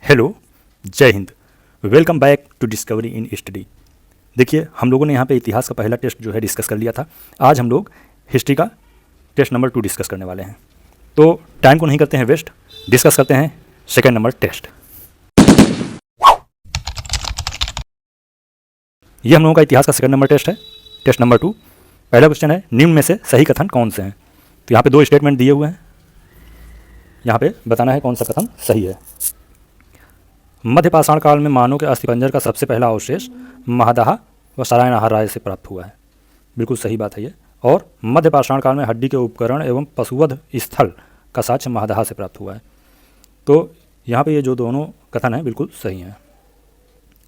Hello, जय हिंद। Welcome back to discovery in study. देखिए, हम लोगों ने यहाँ पे इतिहास का पहला टेस्ट जो है डिस्कस कर लिया था। आज हम लोग हिस्ट्री का टेस्ट नंबर 2 डिस्कस करने वाले हैं। तो टाइम को नहीं करते हैं वेस्ट, डिस्कस करते हैं सेकेंड नंबर टेस्ट। ये हम लोगों का इतिहास का सेकेंड नंबर टेस्ट है, टेस्ट नंबर 2। पहला क्वेश्चन है, निम्न में से सही कथन कौन से हैं। तो यहाँ पे दो स्टेटमेंट दिए हुए हैं, यहाँ पे बताना है कौन सा कथन सही है। मध्य पाषाण काल में मानव के अस्थिपंजर का सबसे पहला अवशेष महादाह व सरायनाहार राय से प्राप्त हुआ है। बिल्कुल सही बात है ये। और मध्य पाषाण काल में हड्डी के उपकरण एवं पशुवध स्थल का साक्ष्य महादाह से प्राप्त हुआ है। तो यहाँ पे ये जो दोनों कथन हैं बिल्कुल सही हैं।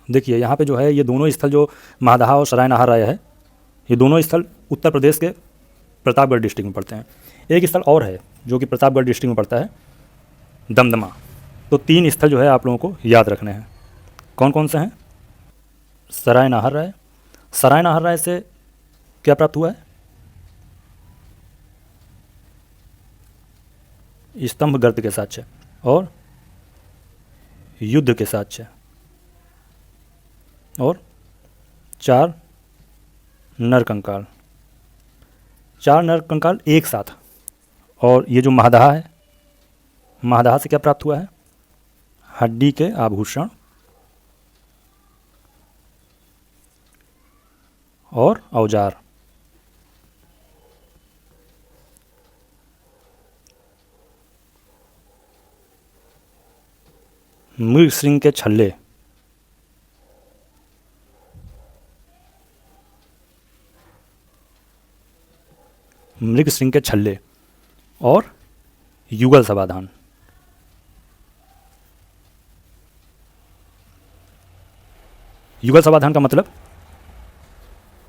देखिए, यहाँ पे जो है ये दोनों स्थल जो महादाह और सरायनाहार राय है, ये दोनों स्थल उत्तर प्रदेश के प्रतापगढ़ डिस्ट्रिक्ट में पड़ते हैं। एक स्थल और है जो कि प्रतापगढ़ डिस्ट्रिक्ट में पड़ता है, दमदमा। तो 3 स्थल जो है आप लोगों को याद रखने हैं। कौन कौन से हैं? सरायनाहार राय। सरायनाहार राय से क्या प्राप्त हुआ है? स्तंभ गर्त के साक्ष्य और युद्ध के साक्ष्य और 4 नरकंकाल। 4 नरकंकाल एक साथ। और ये जो महादाह है, महादाह से क्या प्राप्त हुआ है? हड्डी के आभूषण और औजार। मृग श्रृंग के छल्ले। मृग श्रृंग के छल्ले और युगल समाधान। युगल समाधान का मतलब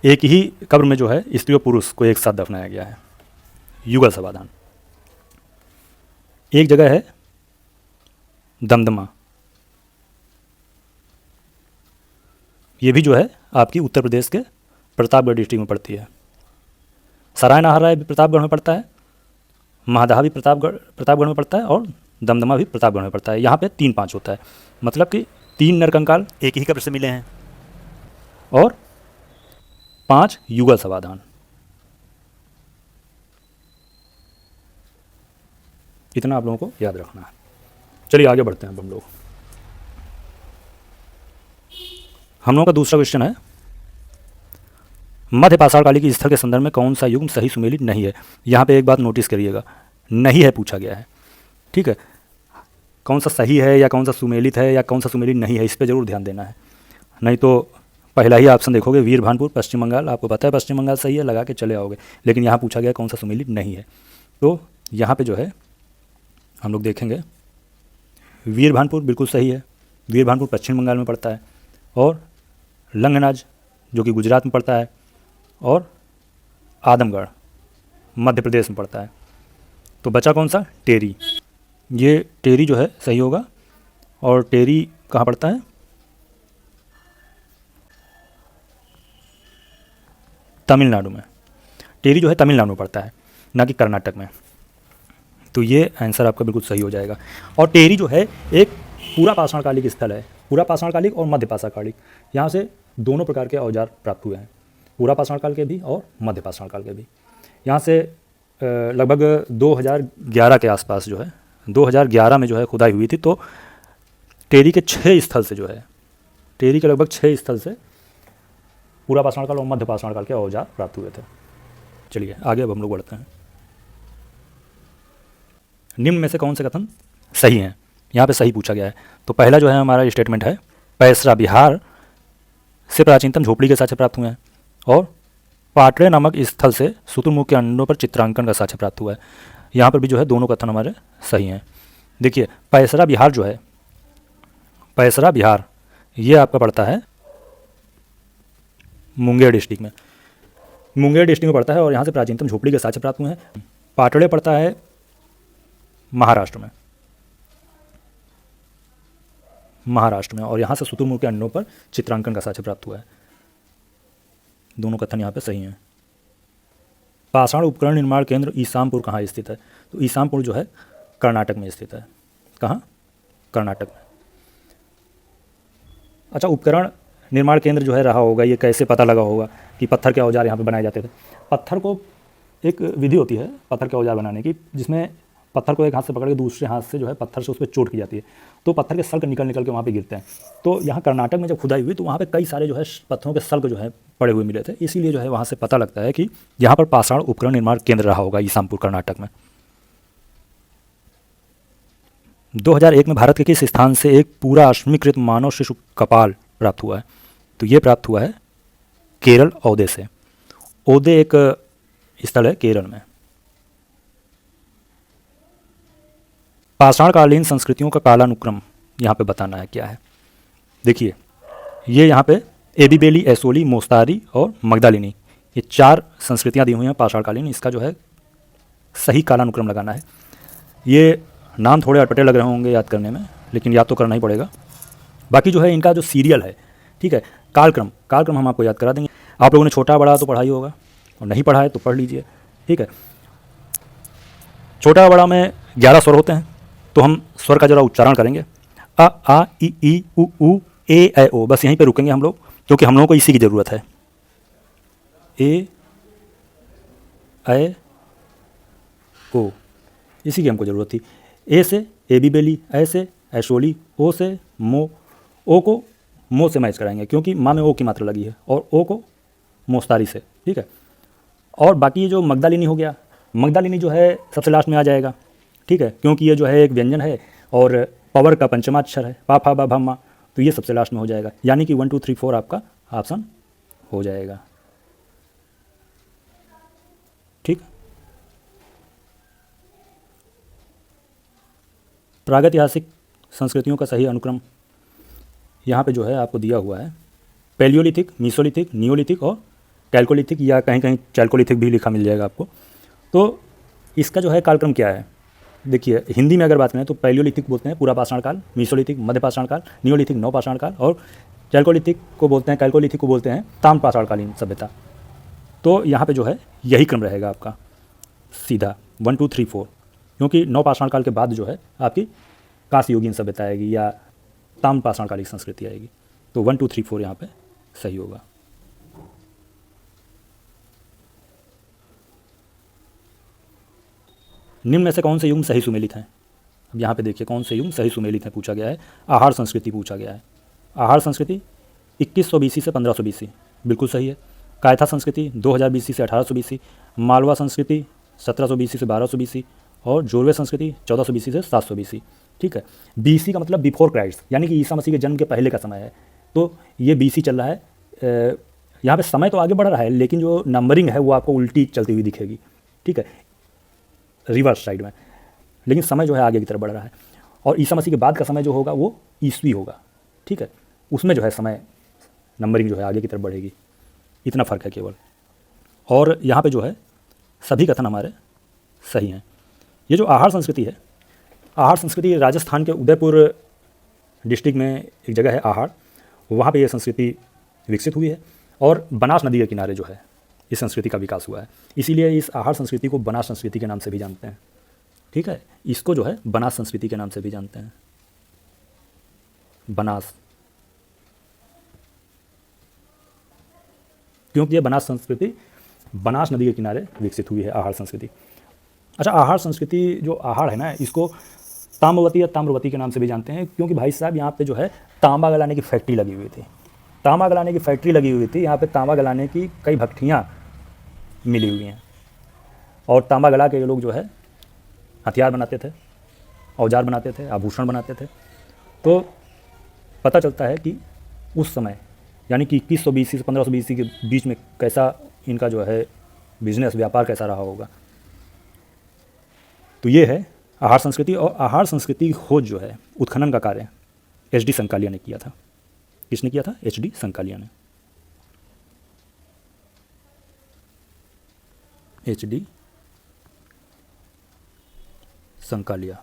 एक ही कब्र में जो है स्त्री और पुरुष को एक साथ दफनाया गया है। युगल समाधान। एक जगह है दमदमा, ये भी जो है आपकी उत्तर प्रदेश के प्रतापगढ़ डिस्ट्रिक्ट में पड़ती है। सरायनाहार राय भी प्रतापगढ़ में पड़ता है, महादाह भी प्रतापगढ़ में पड़ता है और दमदमा भी प्रतापगढ़ में पड़ता है। यहाँ पे 3-5 होता है, मतलब कि 3 नरकंकाल एक ही कब्र से मिले हैं और 5 युगल समाधान। इतना आप लोगों को याद रखना है। चलिए आगे बढ़ते हैं अब हम लोगों का दूसरा क्वेश्चन है, मध्य पाषाणकालीन के स्थल के संदर्भ में कौन सा युग्म सही सुमेलित नहीं है। यहाँ पे एक बात नोटिस करिएगा, नहीं है पूछा गया है, ठीक है। कौन सा सही है या कौन सा सुमेलित है या कौन सा सुमेलित नहीं है, इस पर जरूर ध्यान देना है। नहीं तो पहला ही ऑप्शन देखोगे वीर भानपुर पश्चिम बंगाल, आपको पता है पश्चिम बंगाल सही है, लगा के चले आओगे। लेकिन यहाँ पूछा गया कौन सा सुमेलित नहीं है। तो यहाँ पे जो है हम लोग देखेंगे, वीर भानपुर बिल्कुल सही है। वीर भानपुर पश्चिम बंगाल में पड़ता है और लंगनाज जो कि गुजरात में पड़ता है और आदमगढ़ मध्य प्रदेश में पड़ता है। तो बचा कौन सा? टेरी। ये टेरी जो है सही होगा। और टेरी कहाँ पड़ता है? तमिलनाडु में। टेरी जो है तमिलनाडु में पड़ता है, ना कि कर्नाटक में। तो ये आंसर आपका बिल्कुल सही हो जाएगा। और टेरी जो है एक पूरा पाषाणकालिक स्थल है, पूरा पाषाणकालिक और मध्य पाषाणकालिक। यहाँ से दोनों प्रकार के औजार प्राप्त हुए हैं, पूरा पाषाणकाल के भी और मध्य पाषाणकाल के भी। यहाँ से लगभग 2011 के आसपास जो है, 2011 में जो है खुदाई हुई थी। तो टेरी के 6 स्थल से जो है, टेरी के लगभग 6 स्थल से पूरा पाषाणकाल और मध्य पाषाणकाल के औजार प्राप्त हुए थे। चलिए आगे अब हम लोग बढ़ते हैं। निम्न में से कौन से कथन सही हैं? यहाँ पे सही पूछा गया है। तो पहला जो है हमारा स्टेटमेंट है, पैसरा बिहार से प्राचीनतम झोपड़ी के साक्ष्य प्राप्त हुए हैं और पाटरे नामक स्थल से शुतुरमुर्ग के अंडों पर चित्रांकन का साक्ष्य प्राप्त हुआ है। यहाँ पर भी जो है दोनों कथन हमारे सही हैं। देखिए, पैसरा बिहार जो है, पैसरा बिहार ये आपका पड़ता है मुंगेर डिस्ट्रिक्ट में। मुंगेर डिस्ट्रिक्ट में पड़ता है और यहाँ से प्राचीनतम झोपड़ी के साक्ष्य प्राप्त हुए हैं। पाटड़े पड़ता है महाराष्ट्र में, और यहाँ से शुतुरमुर्ग के अंडों पर चित्रांकन का साक्ष्य प्राप्त हुआ है। दोनों कथन यहाँ पे सही हैं। पाषाण उपकरण निर्माण केंद्र ईसामपुर कहाँ स्थित है? तो ईसामपुर जो है कर्नाटक में स्थित है। कहाँ? कर्नाटक में। अच्छा, उपकरण निर्माण केंद्र जो है रहा होगा, ये कैसे पता लगा होगा कि पत्थर के औजार यहाँ पे बनाए जाते थे। पत्थर को एक विधि होती है पत्थर के औजार बनाने की, जिसमें पत्थर को एक हाथ से पकड़ के दूसरे हाथ से जो है पत्थर से उस पर चोट की जाती है, तो पत्थर के सल्क निकल के वहाँ पे गिरते हैं। तो यहाँ कर्नाटक में जब खुदाई हुई तो वहाँ पे कई सारे जो है पत्थरों के सल्क जो है पड़े हुए मिले थे, इसीलिए जो है वहाँ से पता लगता है कि यहाँ पर पाषाण उपकरण निर्माण केंद्र रहा होगा ईसामपुर कर्नाटक में। 2001 में भारत के किस स्थान से एक पूरा अश्मीकृत मानव शिशु कपाल प्राप्त हुआ है? तो ये प्राप्त हुआ है केरल औदे से। औदे एक स्थल है केरल में। पाषाणकालीन संस्कृतियों का कालानुक्रम यहाँ पे बताना है क्या है। देखिए, ये यहाँ पे एबिबेली, एसोली, मोस्तारी और मगदालिनी, ये 4 संस्कृतियाँ दी हुई हैं पाषाणकालीन। इसका जो है सही कालानुक्रम लगाना है। ये नाम थोड़े अटपटे लग रहे होंगे याद करने में, लेकिन याद तो करना ही पड़ेगा। बाकी जो है इनका जो सीरियल है, ठीक है, कालक्रम हम आपको याद करा देंगे। आप लोगों ने छोटा बड़ा तो पढ़ा ही होगा, और नहीं पढ़ा है तो पढ़ लीजिए, ठीक है। छोटा बड़ा में 11 स्वर होते हैं, तो हम स्वर का जरा उच्चारण करेंगे। अ, आ, ई, उ, ए, ऐ, ओ। बस यहीं पे रुकेंगे हम लोग, क्योंकि हम लोगों को इसी की ज़रूरत है। ए, ऐ, ओ, इसी की हमको ज़रूरत थी। ए से एबिबेली, ऐ से ऐशोली, ओ से मो, ओ को मो से मैच कराएंगे क्योंकि माँ में ओ की मात्रा लगी है, और ओ को मोस्तारी से, ठीक है। और बाकी ये जो मगदालिनी हो गया, मगदालिनी जो है सबसे लास्ट में आ जाएगा, ठीक है, क्योंकि ये जो है एक व्यंजन है और पवर का पंचमाक्षर है, पा फा बा भा मा, तो ये सबसे लास्ट में हो जाएगा। यानी कि 1 2 3 4 आपका ऑप्शन हो जाएगा, ठीक। प्रागैतिहासिक संस्कृतियों का सही अनुक्रम यहाँ पे जो है आपको दिया हुआ है। पैलियोलिथिक, मीसोलिथिक, नियोलिथिक और कैल्कोलिथिक, या कहीं कहीं चैल्कोलिथिक भी लिखा मिल जाएगा आपको। तो इसका जो है कालक्रम क्या है, देखिए हिंदी में अगर बात करें तो पैलियोलिथिक बोलते हैं पूरा पाषाण काल, मीसोलिथिक मध्य पाषाण काल, नियोलिथिक नव पाषाण काल, और कैल्कोलिथिक को बोलते हैं ताम्र पाषाणकालीन सभ्यता। तो यहाँ पे जो है यही क्रम रहेगा आपका सीधा 1 2 3 4, क्योंकि नव पाषाण काल के बाद जो है आपकी कांस्य युगीन सभ्यता आएगी या ताम्र पाषाणकालीन संस्कृति आएगी। तो 1 2 3 4 यहाँ पे सही होगा। निम्न में से कौन से युग सही सुमेलित हैं? अब यहाँ पे देखिए कौन से युग सही सुमेलित हैं पूछा गया है। आहार संस्कृति पूछा गया है। आहार संस्कृति 2100 BC से 1500 BC बिल्कुल सही है। कायथा संस्कृति 2000 BC से 1800 BC, मालवा संस्कृति 1700 BC से 1200 BC, और जोरवे संस्कृति 1400 BC से 700 BC, ठीक है। BC का मतलब बिफोर क्राइस्ट, यानी कि ईसा मसीह के जन्म के पहले का समय है। तो ये BC चल रहा है। यहाँ पे समय तो आगे बढ़ रहा है, लेकिन जो नंबरिंग है वो आपको उल्टी चलती हुई दिखेगी, ठीक है, रिवर्स साइड में, लेकिन समय जो है आगे की तरफ बढ़ रहा है। और ईसा मसीह के बाद का समय जो होगा वो ईस्वी होगा, ठीक है, उसमें जो है समय नंबरिंग जो है आगे की तरफ बढ़ेगी, इतना फ़र्क है केवल। और यहाँ पे जो है सभी कथन हमारे सही हैं। ये जो आहार संस्कृति है, आहार संस्कृति राजस्थान के उदयपुर डिस्ट्रिक्ट में एक जगह है आहार, वहाँ पे ये संस्कृति विकसित हुई है, और बनास नदी के किनारे जो है इस संस्कृति का विकास हुआ है। इसीलिए इस आहार संस्कृति को बनास संस्कृति के नाम से भी जानते हैं, ठीक है, इसको जो है बनास संस्कृति के नाम से भी जानते हैं, बनास, क्योंकि ये बनास संस्कृति बनास नदी के किनारे विकसित हुई है आहार संस्कृति। अच्छा, आहार संस्कृति जो आहार है ना, इसको ताम्रवती या ताम्रवती के नाम से भी जानते हैं, क्योंकि भाई साहब यहाँ पे जो है तांबा गलाने की फैक्ट्री लगी हुई थी। तांबा गलाने की फैक्ट्री लगी हुई थी, यहाँ पे तांबा गलाने की कई भट्टियाँ मिली हुई हैं, और तांबा गला के ये लोग जो है हथियार बनाते थे, औजार बनाते थे, आभूषण बनाते थे। तो पता चलता है कि उस समय यानी कि 2100 BC से 1500 BC के बीच में कैसा इनका जो है बिजनेस, व्यापार कैसा रहा होगा। तो ये है आहार संस्कृति। और आहार संस्कृति की खोज जो है, उत्खनन का कार्य HD संकालिया ने किया था। किसने किया था? HD संकालिया ने। HD संकालिया।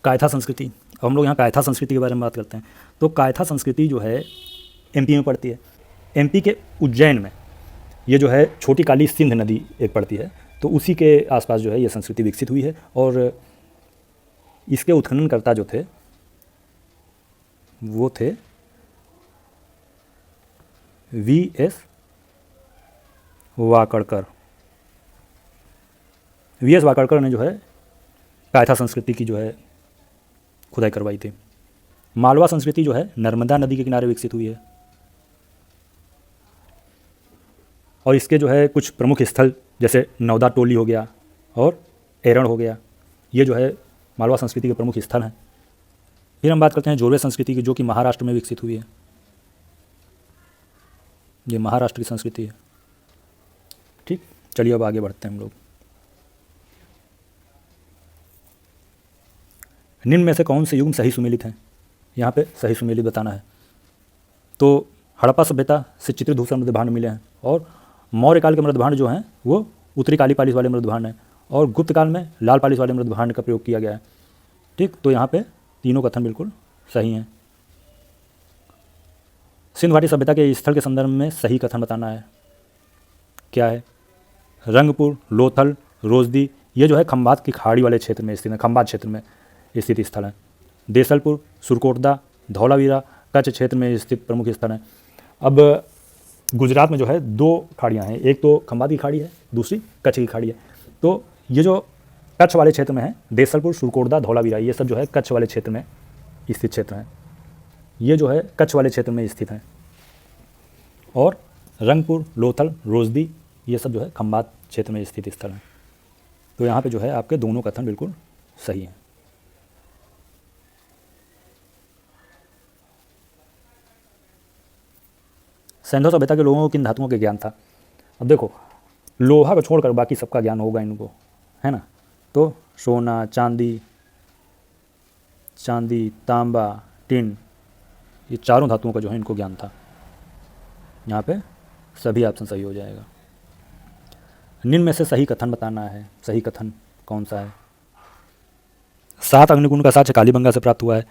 कायथा संस्कृति, अब हम लोग यहाँ कायथा संस्कृति के बारे में बात करते हैं। तो कायथा संस्कृति जो है MP में पड़ती है। MP के उज्जैन में ये जो है छोटी काली सिंध नदी एक पड़ती है, तो उसी के आसपास जो है ये संस्कृति विकसित हुई है। और इसके उत्खननकर्ता जो थे वो थे V.S. वाकड़कर। V.S. वाकड़कर ने जो है कायथा संस्कृति की जो है खुदाई करवाई थी। मालवा संस्कृति जो है नर्मदा नदी के किनारे विकसित हुई है। और इसके जो है कुछ प्रमुख स्थल जैसे नवदा टोली हो गया और एरण हो गया, ये जो है मालवा संस्कृति के प्रमुख स्थल हैं। फिर हम बात करते हैं जोरवे संस्कृति की, जो कि महाराष्ट्र में विकसित हुई है। ये महाराष्ट्र की संस्कृति है। ठीक, चलिए अब आगे बढ़ते हैं हम लोग। निम्न में से कौन से युग सही सुमेलित हैं? यहाँ पे सही सुमेलित बताना है। तो हड़प्पा सभ्यता से चित्रधूसर मृदभांड मिले हैं और मौर्य काल के मृदभांड जो हैं वो उत्तरी काली पालिश वाले मृदभांड हैं और गुप्त काल में लाल पालिश वाले मृदभांड का प्रयोग किया गया है। ठीक, तो यहाँ पे तीनों कथन बिल्कुल सही हैं। सिंध घाटी सभ्यता के स्थल के संदर्भ में सही कथन बताना है। क्या है? रंगपुर, लोथल, रोजदी, ये जो है खंबात की खाड़ी वाले क्षेत्र में स्थित है, खंबात क्षेत्र में स्थित स्थल है। देसलपुर, सुरकोटदा, धौलावीरा कच्छ क्षेत्र में स्थित प्रमुख स्थल है। अब गुजरात में जो है दो खाड़ियाँ हैं, एक तो खंबात की खाड़ी है, दूसरी कच्छ की खाड़ी है। तो ये जो कच्छ वाले क्षेत्र में है, देसलपुर, सुरकोटदा, धौलावीरा, ये सब जो है कच्छ वाले क्षेत्र में स्थित क्षेत्र हैं। ये जो है कच्छ वाले क्षेत्र में स्थित हैं। और रंगपुर, लोथल, रोजदी, ये सब जो है खंबात क्षेत्र में स्थित स्थल हैं। तो यहाँ पे जो है आपके दोनों कथन बिल्कुल सही हैं। सिंधु सभ्यता के लोगों को किन धातुओं के ज्ञान था? अब देखो, लोहा को छोड़कर बाकी सबका ज्ञान होगा इनको, है ना। तो सोना, चांदी, तांबा, टिन, ये चारों धातुओं का जो है इनको ज्ञान था। यहाँ पे सभी ऑप्शन सही हो जाएगा। निम्न में से सही कथन बताना है। सही कथन कौन सा है? 7 अग्निकुंड का साक्ष्य कालीबंगा से प्राप्त हुआ है।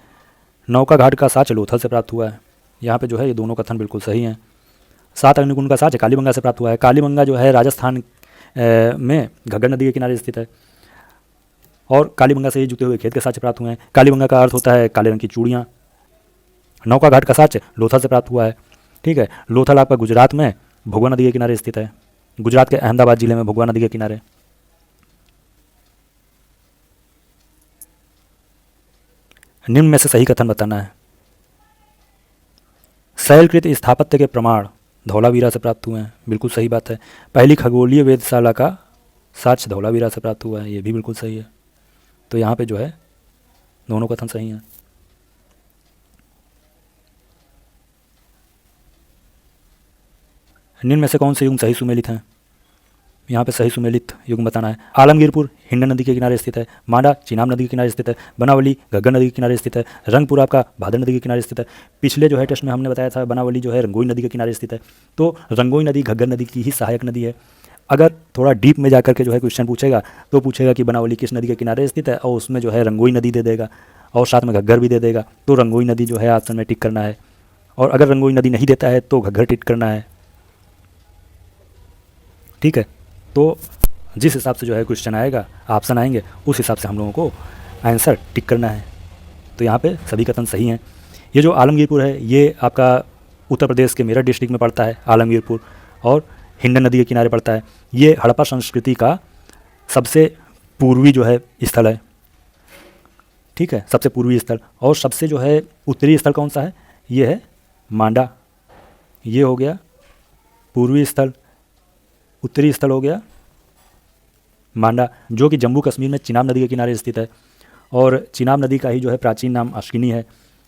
नौका घाट का साक्ष्य लोथल से प्राप्त हुआ है। यहाँ पे जो है ये दोनों कथन बिल्कुल सही हैं। 7 अग्निकुंड का साक्ष्य कालीबंगा से प्राप्त हुआ है। कालीबंगा जो है राजस्थान में घग्गर नदी के किनारे स्थित है और कालीबंगा से ये जुटे हुए खेत के साक्ष्य प्राप्त हुए हैं। कालीबंगा का अर्थ होता है काले रंग की चूड़ियाँ। नौका घाट का साक्ष्य लोथल से प्राप्त हुआ है। ठीक है, लोथल आपका गुजरात में भगवा नदी के किनारे स्थित है, गुजरात के अहमदाबाद जिले में भगवा नदी के किनारे। निम्न में से सही कथन बताना है। शैलकृत स्थापत्य के प्रमाण धौलावीरा से प्राप्त हुए हैं। बिल्कुल सही बात है। पहली खगोलीय वेधशाला का साक्ष्य धौलावीरा से प्राप्त हुआ है। ये भी बिल्कुल सही है। तो यहाँ पे जो है दोनों कथन सही हैं। निम्न में से कौन से युग सही सुमेलित हैं? यहाँ पे सही सुमेलित युग बताना है। आलमगीरपुर हिंडन नदी के किनारे स्थित है। मांडा चिनाब नदी के किनारे स्थित है। बनावली घग्गर नदी के किनारे स्थित है। रंगपुर आपका भादर नदी के किनारे स्थित है। पिछले जो है टेस्ट में हमने बताया था बनावली जो है रंगोई नदी के किनारे स्थित है। तो रंगोई नदी घग्गर नदी की ही सहायक नदी है। अगर थोड़ा डीप में जाकर के जो है क्वेश्चन पूछेगा तो पूछेगा कि बनावली किस नदी के किनारे स्थित है और उसमें जो है रंगोई नदी दे देगा और साथ में घग्गर भी दे देगा। तो रंगोई नदी जो है ऑप्शन में टिक करना है। और अगर रंगोई नदी नहीं देता है तो घग्गर टिक करना है। ठीक है, तो जिस हिसाब से जो है क्वेश्चन आएगा, ऑप्शन आएंगे, उस हिसाब से हम लोगों को आंसर टिक करना है। तो यहाँ पे सभी कथन सही हैं। ये जो आलमगीरपुर है ये आपका उत्तर प्रदेश के मेरठ डिस्ट्रिक्ट में पड़ता है आलमगीरपुर, और हिंडन नदी के किनारे पड़ता है। ये हड़प्पा संस्कृति का सबसे पूर्वी जो है स्थल है। ठीक है, सबसे पूर्वी स्थल। और सबसे जो है उत्तरी स्थल कौन सा है? ये है मांडा। ये हो गया पूर्वी स्थल। उत्तरी स्थल हो गया मांडा, जो कि जम्मू कश्मीर में चिनाब नदी के किनारे स्थित है। और चिनाब नदी का ही जो है प्राचीन नाम अश्किनी है।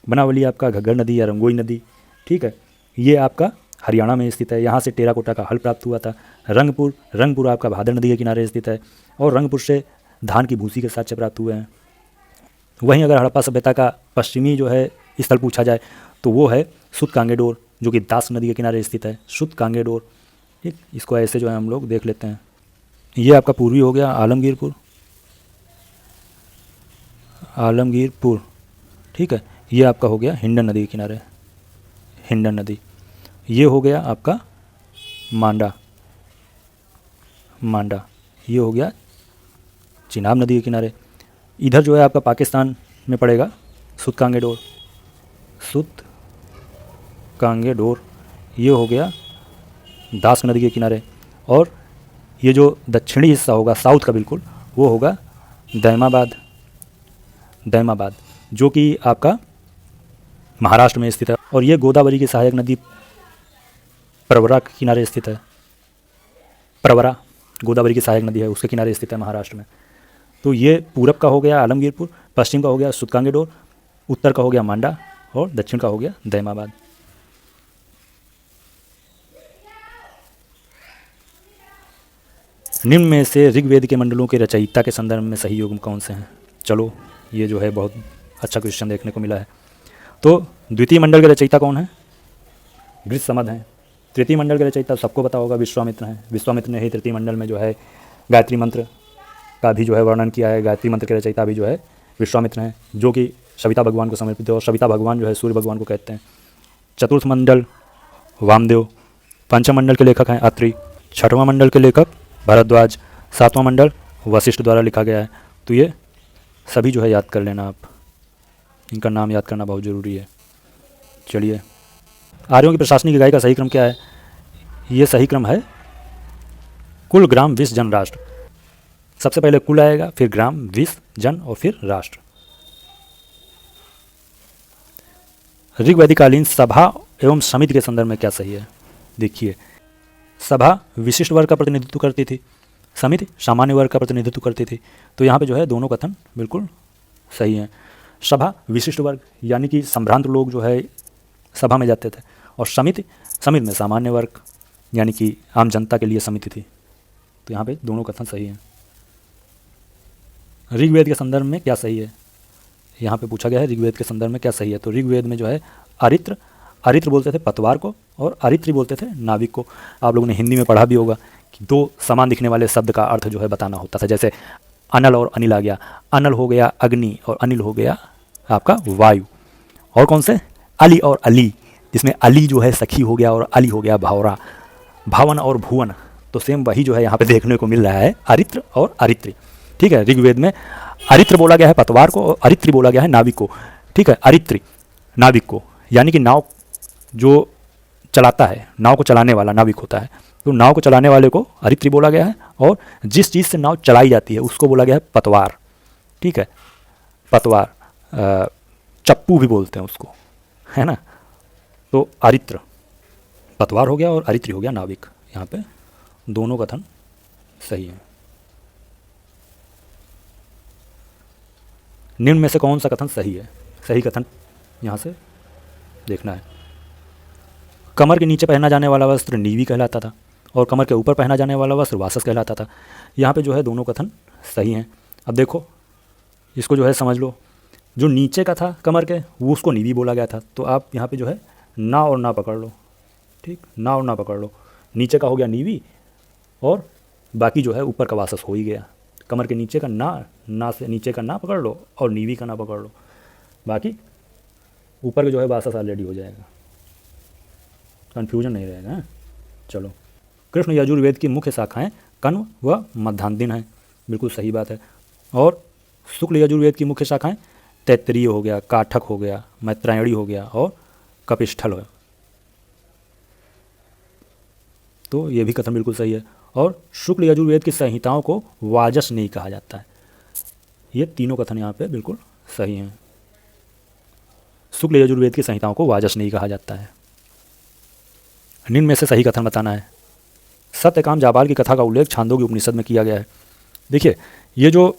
बनावली आपका घग्गर नदी या रंगोई नदी। ठीक है, ये आपका हरियाणा में स्थित है। यहाँ से टेराकोटा का हल प्राप्त हुआ था। रंगपुर आपका भादर नदी के किनारे स्थित है और रंगपुर से धान की भूसी के साक्ष्य प्राप्त हुए हैं। वहीं अगर हड़प्पा सभ्यता का पश्चिमी जो है स्थल पूछा जाए तो वो है सुत कांगेडोर, जो कि दास नदी के किनारे स्थित है। सुत कांगेडोर। ठीक, इसको ऐसे जो है हम लोग देख लेते हैं। ये आपका पूर्वी हो गया आलमगीरपुर। ठीक है, ये आपका हो गया हिंडन नदी के किनारे, हिंडन नदी। ये हो गया आपका मांडा। ये हो गया चिनाब नदी के किनारे। इधर जो है आपका पाकिस्तान में पड़ेगा सुत कांगेडोर। ये हो गया दास नदी के किनारे, और ये जो दक्षिणी हिस्सा होगा साउथ का बिल्कुल, वो होगा दैमाबाद, दैमाबाद जो कि आपका महाराष्ट्र में स्थित है। और ये गोदावरी की सहायक नदी प्रवरा के किनारे स्थित है। प्रवरा गोदावरी की सहायक नदी है, उसके किनारे स्थित है महाराष्ट्र में। तो ये पूरब का हो गया आलमगीरपुर, पश्चिम का हो गया सुतकांगेडोर, उत्तर का हो गया मांडा, और दक्षिण का हो गया दैमाबाद। निम्न में से ऋग्वेद के मंडलों के रचयिता के संदर्भ में सही युग्म कौन से हैं? चलो ये जो है बहुत अच्छा क्वेश्चन देखने को मिला है। तो द्वितीय मंडल के रचयिता कौन है? गृत्समद हैं। तृतीय मंडल के रचयिता सबको पता होगा, विश्वामित्र हैं। विश्वामित्र ने ही तृतीय मंडल में जो है गायत्री मंत्र का भी जो है वर्णन किया है। गायत्री मंत्र के रचयिता भी जो है विश्वामित्र हैं, जो कि सविता भगवान को समर्पित है, और सविता भगवान जो है सूर्य भगवान को कहते हैं। चतुर्थ मंडल वामदेव। पंचम मंडल के लेखक हैं अत्रि। छठवां मंडल के लेखक भरद्वाज। सातवां मंडल वशिष्ठ द्वारा लिखा गया है। तो ये सभी जो है याद कर लेना आप, इनका नाम याद करना बहुत ज़रूरी है। चलिए, आर्यों की प्रशासनिक इकाई का सही क्रम क्या है? ये सही क्रम है कुल, ग्राम, विश्व, जन, राष्ट्र। सबसे पहले कुल आएगा, फिर ग्राम, विश्व, जन और फिर राष्ट्र। ऋग्वैदिकालीन सभा एवं समिति के संदर्भ में क्या सही है? देखिए, सभा विशिष्ट वर्ग का प्रतिनिधित्व करती थी, समिति सामान्य वर्ग का प्रतिनिधित्व करती थी। तो यहाँ पे जो है दोनों कथन बिल्कुल सही हैं। सभा विशिष्ट वर्ग यानी कि संभ्रांत लोग जो है सभा में जाते थे, और समिति में सामान्य वर्ग यानी कि आम जनता के लिए समिति थी। तो यहाँ पे दोनों कथन सही हैं। ऋग्वेद के संदर्भ में क्या सही है? यहाँ पे पूछा गया है ऋग्वेद के संदर्भ में क्या सही है। तो ऋग्वेद में जो है अरित्र बोलते थे पतवार को, और अरित्री बोलते थे नाविक को। आप लोगों ने हिंदी में पढ़ा भी होगा कि दो समान दिखने वाले शब्द का अर्थ जो है बताना होता था। जैसे अनल और अनिल आ गया, अनल हो गया अग्नि और अनिल हो गया आपका वायु। और कौन से? अली और अली, जिसमें अली जो है सखी हो गया और अली हो गया भावरा। भावन और भुवन, तो सेम वही जो है यहाँ पे देखने को मिल रहा है, अरित्र और अरित्री। ठीक है, ऋग्वेद में अरित्र बोला गया है पतवार को, और अरित्री बोला गया है नाविक को। ठीक है, अरित्री नाविक को, यानी कि नाव जो चलाता है, नाव को चलाने वाला नाविक होता है। तो नाव को चलाने वाले को अरित्री बोला गया है, और जिस चीज़ से नाव चलाई जाती है उसको बोला गया है पतवार। ठीक है, पतवार, चप्पू भी बोलते हैं उसको, है ना। तो अरित्र पतवार हो गया और अरित्री हो गया नाविक। यहाँ पे दोनों कथन सही है। निम्न में से कौन सा कथन सही है? सही कथन यहाँ से देखना है। कमर के नीचे पहना जाने वाला वस्त्र नीवी कहलाता था, और कमर के ऊपर पहना जाने वाला वस्त्र वासस कहलाता था। यहाँ पे जो है दोनों कथन सही हैं। अब देखो, इसको जो है समझ लो, जो नीचे का था कमर के, वो उसको नीवी बोला गया था। तो आप यहाँ पे जो है ना और ना पकड़ लो। ठीक, ना और ना पकड़ लो। नीचे का हो गया नीवी, और बाकी जो है ऊपर का वासस हो ही गया। कमर के नीचे का ना से नीचे का ना पकड़ लो, और नीवी का ना पकड़ लो, बाकी ऊपर का जो है वासस ऑलरेडी हो जाएगा, कन्फ्यूजन नहीं रहेगा। है? चलो, कृष्ण यजुर्वेद की मुख्य शाखाएं कण्व व मध्यान्दिन हैं, बिल्कुल सही बात है। और शुक्ल यजुर्वेद की मुख्य शाखाएं तैत्तरीय हो गया, काठक हो गया, मैत्रायणी हो गया, और कपिष्ठल हो। तो ये भी कथन बिल्कुल सही है। और शुक्ल यजुर्वेद की संहिताओं को वाजस नहीं कहा जाता है। ये तीनों कथन यहाँ पे बिल्कुल सही हैं। शुक्ल यजुर्वेद की संहिताओं को वाजस नहीं कहा जाता है। निम्न में से सही कथन बताना है। सत्यकाम जाबाल की कथा का उल्लेख छांदोग्य उपनिषद में किया गया है। देखिए, ये जो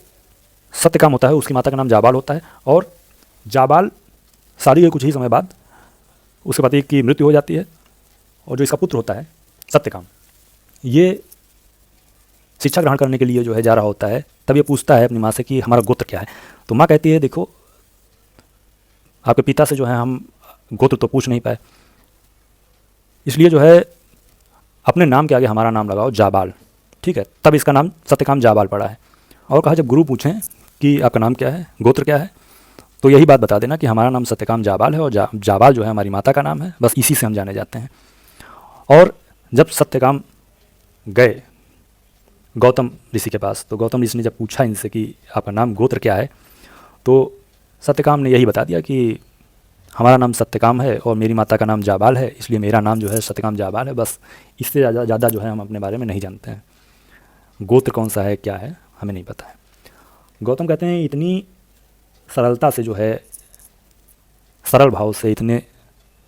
सत्यकाम होता है उसकी माता का नाम जाबाल होता है, और जाबाल शादी के कुछ ही समय बाद उसके पति की मृत्यु हो जाती है, और जो इसका पुत्र होता है सत्यकाम, ये शिक्षा ग्रहण करने के लिए जो है जा रहा होता है। तब ये पूछता है अपनी माँ से कि हमारा गोत्र क्या है। तो माँ कहती है, देखो आपके पिता से जो है हम गोत्र तो पूछ नहीं पाए, इसलिए जो है अपने नाम के आगे हमारा नाम लगाओ जाबाल। ठीक है, तब इसका नाम सत्यकाम जाबाल पड़ा है। और कहा जब गुरु पूछें कि आपका नाम क्या है, गोत्र क्या है, तो यही बात बता देना कि हमारा नाम सत्यकाम जाबाल है, और जाबाल जो है हमारी माता का नाम है, बस इसी से हम जाने जाते हैं। और जब सत्यकाम गए गौतम ऋषि के पास, तो गौतम ऋषि ने जब पूछा इनसे कि आपका नाम गोत्र क्या है, तो सत्यकाम ने यही बता दिया कि हमारा नाम सत्यकाम है और मेरी माता का नाम जाबाल है, इसलिए मेरा नाम जो है सत्यकाम जाबाल है। बस इससे ज़्यादा जो है हम अपने बारे में नहीं जानते हैं। गोत्र कौन सा है, क्या है, हमें नहीं पता है। गौतम कहते हैं इतनी सरलता से जो है, सरल भाव से इतने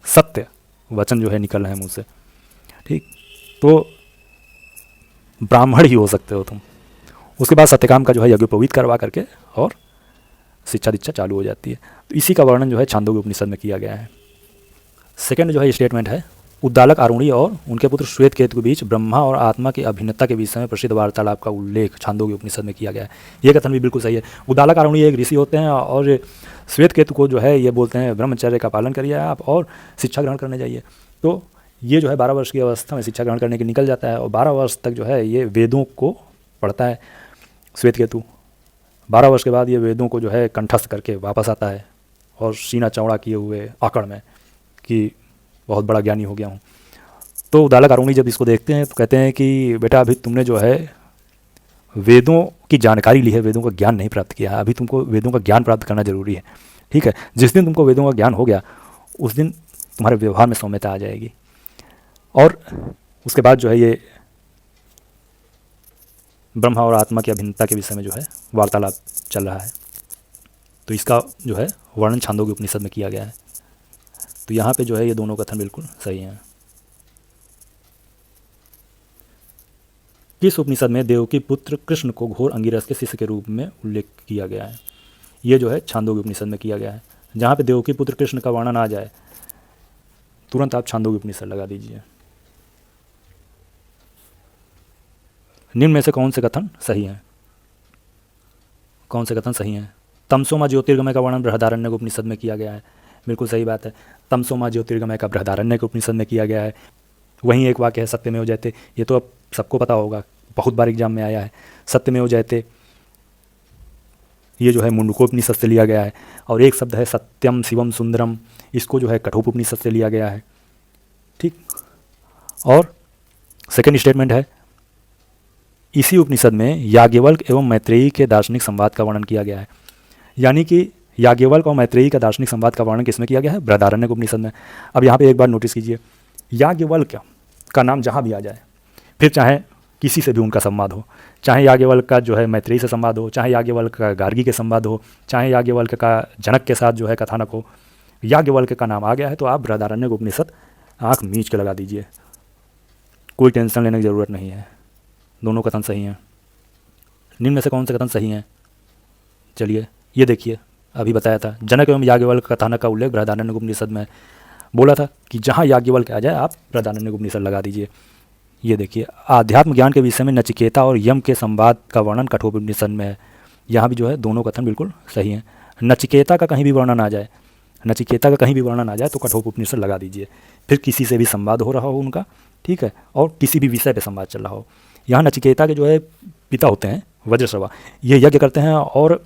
सत्य वचन जो है निकल रहे हैं मुँह से, ठीक, तो ब्राह्मण ही हो सकते हो तुम। उसके बाद सत्यकाम का जो है यज्ञोपवीत करवा करके और शिक्षा दीक्षा चालू हो जाती है। तो इसी का वर्णन जो है छांदोग्य उपनिषद में किया गया है। सेकंड जो है स्टेटमेंट है, उद्दालक आरुणी और उनके पुत्र श्वेत केतु के बीच ब्रह्मा और आत्मा की अभिन्नता के विषय में प्रसिद्ध वार्तालाप का उल्लेख छांदोग्य उपनिषद में किया गया है। ये कथन भी बिल्कुल सही है। उद्दालक आरुणी एक ऋषि होते हैं और श्वेत केतु को जो है ये बोलते हैं ब्रह्मचर्य का पालन करिए आप और शिक्षा ग्रहण करने जाइए। तो ये जो है 12 वर्ष की अवस्था में शिक्षा ग्रहण करने के निकल जाता है और 12 वर्ष तक जो है ये वेदों को पढ़ता है श्वेत केतु। 12 वर्ष के बाद ये वेदों को जो है कंठस्थ करके वापस आता है और सीना चौड़ा किए हुए आकड़ में कि बहुत बड़ा ज्ञानी हो गया हूँ। तो उद्दालक आरुणी जब इसको देखते हैं तो कहते हैं कि बेटा अभी तुमने जो है वेदों की जानकारी ली है, वेदों का ज्ञान नहीं प्राप्त किया है, अभी तुमको वेदों का ज्ञान प्राप्त करना जरूरी है। ठीक है, जिस दिन तुमको वेदों का ज्ञान हो गया उस दिन तुम्हारे व्यवहार में सौम्यता आ जाएगी। और उसके बाद जो है ये ब्रह्मा और आत्मा की अभिन्नता के विषय में जो है वार्तालाप चल रहा है। तो इसका जो है वर्णन छांदोग्य उपनिषद में किया गया है। तो यहाँ पे जो है ये दोनों कथन बिल्कुल सही हैं। किस उपनिषद में देव के पुत्र कृष्ण को घोर अंगिरस के शिष्य के रूप में उल्लेख किया गया है? ये जो है छांदोग्य उपनिषद में किया गया है। जहाँ पे देव के पुत्र कृष्ण का वर्णन आ जाए तुरंत आप छांदोग्य उपनिषद लगा दीजिए। निम्न में से कौन से कथन सही हैं? कौन से कथन सही हैं? तमसोमा ज्योतिर्गमय का वर्णन बृहदारण्यक उपनिषद में किया गया है। बिल्कुल सही बात है। तमसोमा ज्योतिर्गमय का बृहदारण्यक उपनिषद में किया गया है। वहीं एक वाक्य है सत्यमेव जयते, ये तो अब सबको पता होगा, बहुत बार एग्जाम में आया है। सत्यमेव जयते ये जो है मुंडकोपनिषद से लिया गया है। और एक शब्द है सत्यम शिवम सुंदरम, इसको जो है कठोपनिषद से लिया गया है। ठीक, और सेकंड स्टेटमेंट है इसी उपनिषद में याज्ञवल्क्य एवं मैत्रेयी के दार्शनिक संवाद का वर्णन किया गया है। यानी कि याज्ञवल्क्य और मैत्रेयी का दार्शनिक संवाद का वर्णन किसमें किया गया है? बृहदारण्यक उपनिषद में। अब यहाँ पे एक बार नोटिस कीजिए, याज्ञवल्क्य का नाम जहाँ भी आ जाए, फिर चाहे किसी से भी उनका संवाद हो, चाहे याज्ञवल्क्य का जो है मैत्रेयी से संवाद हो, चाहे याज्ञवल्क्य का गार्गी के संवाद हो, चाहे याज्ञवल्क्य का जनक के साथ जो है कथानक हो, याज्ञवल्क्य का नाम आ गया है तो आप बृहदारण्यक उपनिषद आँख मींच के लगा दीजिए, कोई टेंशन लेने की ज़रूरत नहीं है। दोनों कथन सही हैं। निम्न में से कौन से कथन सही हैं? चलिए ये देखिए, अभी बताया था जनक एवं याज्ञवल्क्य कथानक का उल्लेख बृहदारण्यक उपनिषद में बोला था कि जहाँ याज्ञवल्क्य आ जाए आप बृहदारण्यक उपनिषद लगा दीजिए। ये देखिए, आध्यात्म ज्ञान के विषय में नचिकेता और यम के संवाद का वर्णन कठोपनिषद में है। यहाँ भी जो है दोनों कथन बिल्कुल सही हैं। नचिकेता का कहीं भी वर्णन आ जाए, नचिकेता का कहीं भी वर्णन आ जाए तो कठोपनिषद लगा दीजिए। फिर किसी से भी संवाद हो रहा हो उनका, ठीक है, और किसी भी विषय पर संवाद चल रहा हो। यहाँ नचिकेता के जो है पिता होते हैं वज्रश्रवा, ये यज्ञ करते हैं और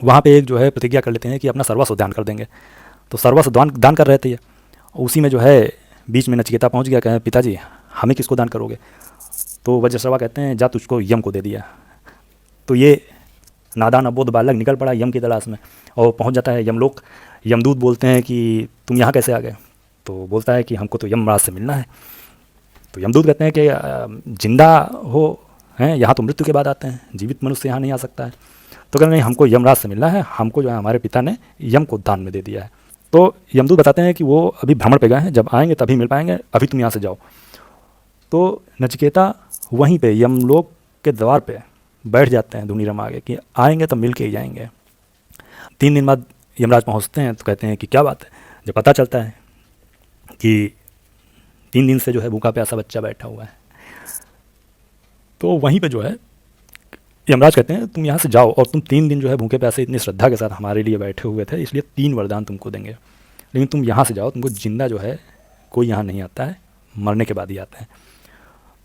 वहाँ पे एक जो है प्रतिज्ञा कर लेते हैं कि अपना सर्वस्व दान कर देंगे। तो सर्वस्व दान कर रहे थे ये, उसी में जो है बीच में नचिकेता पहुँच गया, कहें पिताजी हमें किसको दान करोगे? तो वज्रश्रवा कहते हैं जा तुझको यम को दे दिया। तो ये नादान अबोध बालक निकल पड़ा यम की तलाश में और पहुँच जाता है यमलोक। यमदूत बोलते हैं कि तुम यहाँ कैसे आ गए? तो बोलता है कि हमको तो यमराज से मिलना है। तो यमदूत कहते हैं कि जिंदा हो हैं, यहाँ तो मृत्यु के बाद आते हैं, जीवित मनुष्य यहाँ नहीं आ सकता है। तो कहते नहीं, हमको यमराज से मिलना है, हमको जो है हमारे पिता ने यम को दान में दे दिया है। तो यमदूत बताते हैं कि वो अभी भ्रमण पे गए हैं, जब आएंगे तभी मिल पाएंगे, अभी तुम यहाँ से जाओ। तो नचिकेता वहीं पे यमलोक के द्वार पे बैठ जाते हैं धुनी रमा के कि आएंगे तो मिल के ही जाएंगे। 3 दिन बाद यमराज पहुँचते हैं तो कहते हैं कि क्या बात है? जब पता चलता है कि 3 दिन से जो है भूखा प्यासा बच्चा बैठा हुआ है, तो वहीं पे जो है यमराज कहते हैं तुम यहाँ से जाओ और तुम 3 दिन जो है भूखे प्यासे इतनी श्रद्धा के साथ हमारे लिए बैठे हुए थे, इसलिए 3 वरदान तुमको देंगे, लेकिन तुम यहाँ से जाओ, तुमको जिंदा जो है कोई यहाँ नहीं आता है, मरने के बाद ही आता है।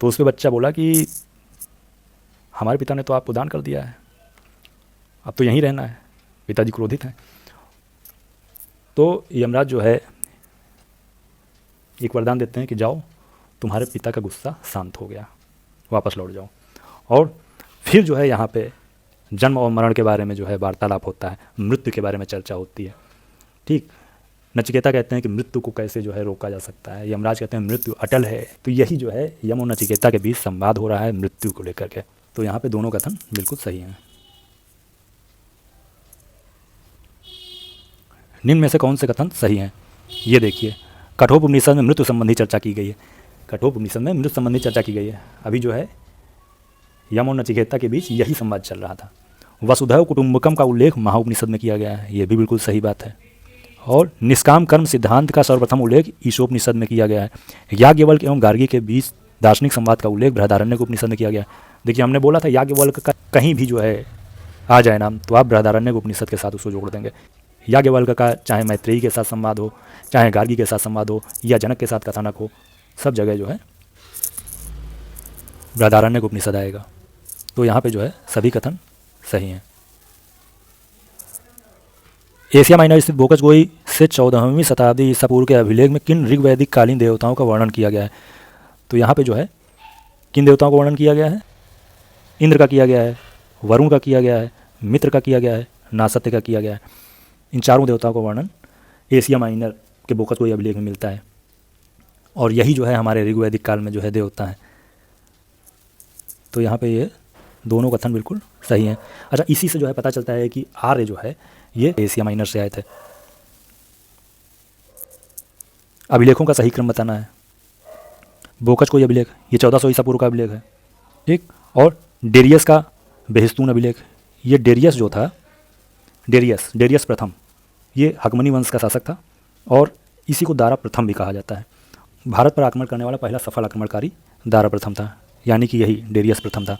तो उस पर बच्चा बोला कि हमारे पिता ने तो आपको दान कर दिया है, अब तो यहीं रहना है। पिताजी क्रोधित हैं। तो यमराज जो है एक वरदान देते हैं कि जाओ, तुम्हारे पिता का गुस्सा शांत हो गया, वापस लौट जाओ। और फिर जो है यहाँ पे जन्म और मरण के बारे में जो है वार्तालाप होता है, मृत्यु के बारे में चर्चा होती है। ठीक, नचिकेता कहते हैं कि मृत्यु को कैसे जो है रोका जा सकता है, यमराज कहते हैं मृत्यु अटल है। तो यही जो है यम और नचिकेता के बीच संवाद हो रहा है मृत्यु को लेकर के। तो यहाँ पे दोनों कथन बिल्कुल सही हैं। निम्न में से कौन से कथन सही हैं? ये देखिए, कठोपनिषद में मृत्यु संबंधी चर्चा की गई है। कठोपनिषद में मृत्यु संबंधी चर्चा की गई है। अभी जो है यम और नचिकेता के बीच यही संवाद चल रहा था। वसुधैव कुटुंबकम का उल्लेख महाउपनिषद में किया गया है, ये भी बिल्कुल सही बात है। और निष्काम कर्म सिद्धांत का सर्वप्रथम उल्लेख ईशोपनिषद में किया गया है। याज्ञवल्क्य एवं गार्गी के बीच दार्शनिक संवाद का उल्लेख बृहदारण्यक उपनिषद में किया गया है। देखिए, हमने बोला था याज्ञवल्क्य का कहीं भी जो है आ जाए नाम तो आप बृहदारण्यक उपनिषद के साथ उसको जोड़ देंगे। याज्ञवल्क्य का चाहे मैत्रेयी के साथ संवाद हो, चाहे गार्गी के साथ संवाद हो, या जनक के साथ कथानक हो, सब जगह जो है बृहदारण्यक उपनिषद आएगा। तो यहाँ पे जो है सभी कथन सही हैं। एशिया माइनर स्थित बोकचगोई से 14वीं शताब्दी ईसा पूर्व के अभिलेख में किन ऋग्वैदिक कालीन देवताओं का वर्णन किया गया है? तो यहाँ पे जो है किन देवताओं का वर्णन किया गया है? इंद्र का किया गया है, वरुण का किया गया है, मित्र का किया गया है, नासत्य का किया गया है। इन चारों देवताओं का वर्णन एशिया माइनर के बोकचगोई अभिलेख में मिलता है। और यही जो है हमारे ऋग्वैदिक काल में जो है देवता है। तो यहाँ पे ये दोनों कथन बिल्कुल सही हैं। अच्छा, इसी से जो है पता चलता है कि आर्य जो है ये एशिया माइनर से आए थे। अभिलेखों का सही क्रम बताना है। बोकचगोई अभिलेख ये 1400 ईसा पूर्व का अभिलेख है, ठीक। और डेरियस का बेहस्तून अभिलेख, ये डेरियस जो था, डेरियस प्रथम, ये हकमनी वंश का शासक था और इसी को दारा प्रथम भी कहा जाता है। भारत पर आक्रमण करने वाला पहला सफल आक्रमणकारी दारा प्रथम था, यानी कि यही डेरियस प्रथम था।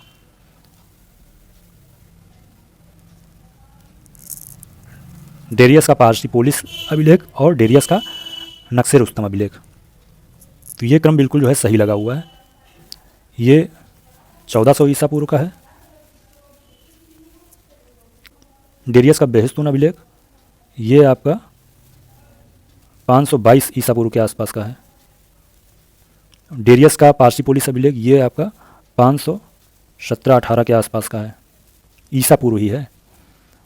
डेरियस का पार्सिपोलिस अभिलेख और डेरियस का नक्शे रुस्तम अभिलेख। तो ये क्रम बिल्कुल जो है सही लगा हुआ है। ये 1400 ईसा पूर्व का है। डेरियस का बेहस्तून अभिलेख ये आपका 522 ईसा पूर्व के आसपास का है। डेरियस का पार्सिपोलिस अभिलेख ये आपका 517-18 के आसपास का है, ईसा पूर्व ही है।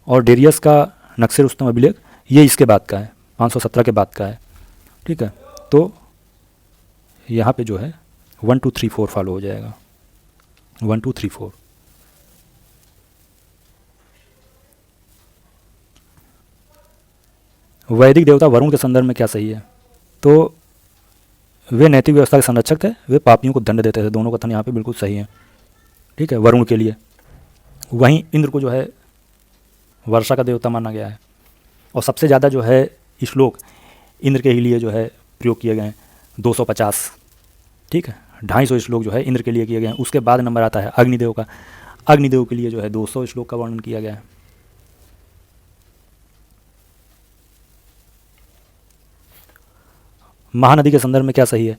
और डेरियस का नक्शे रुस्तम अभिलेख ये इसके बाद का है, 517 के बाद का है, ठीक है। तो यहाँ पे जो है 1 2 3 4 फॉलो हो जाएगा, 1 2 3 4। वैदिक देवता वरुण के संदर्भ में क्या सही है? तो वे नैतिक व्यवस्था के संरक्षक थे, वे पापियों को दंड देते थे। दोनों कथन यहाँ पे बिल्कुल सही है, ठीक है, वरुण के लिए। वहीं इंद्र को जो है वर्षा का देवता माना गया है। और सबसे ज़्यादा जो है श्लोक इंद्र के ही लिए जो है प्रयोग किए गए हैं, 250, ठीक है। 250 श्लोक जो है इंद्र के लिए किए गए हैं। उसके बाद नंबर आता है अग्निदेव का। अग्निदेव के लिए जो है 200 श्लोक का वर्णन किया गया है। महानदी के संदर्भ में क्या सही है?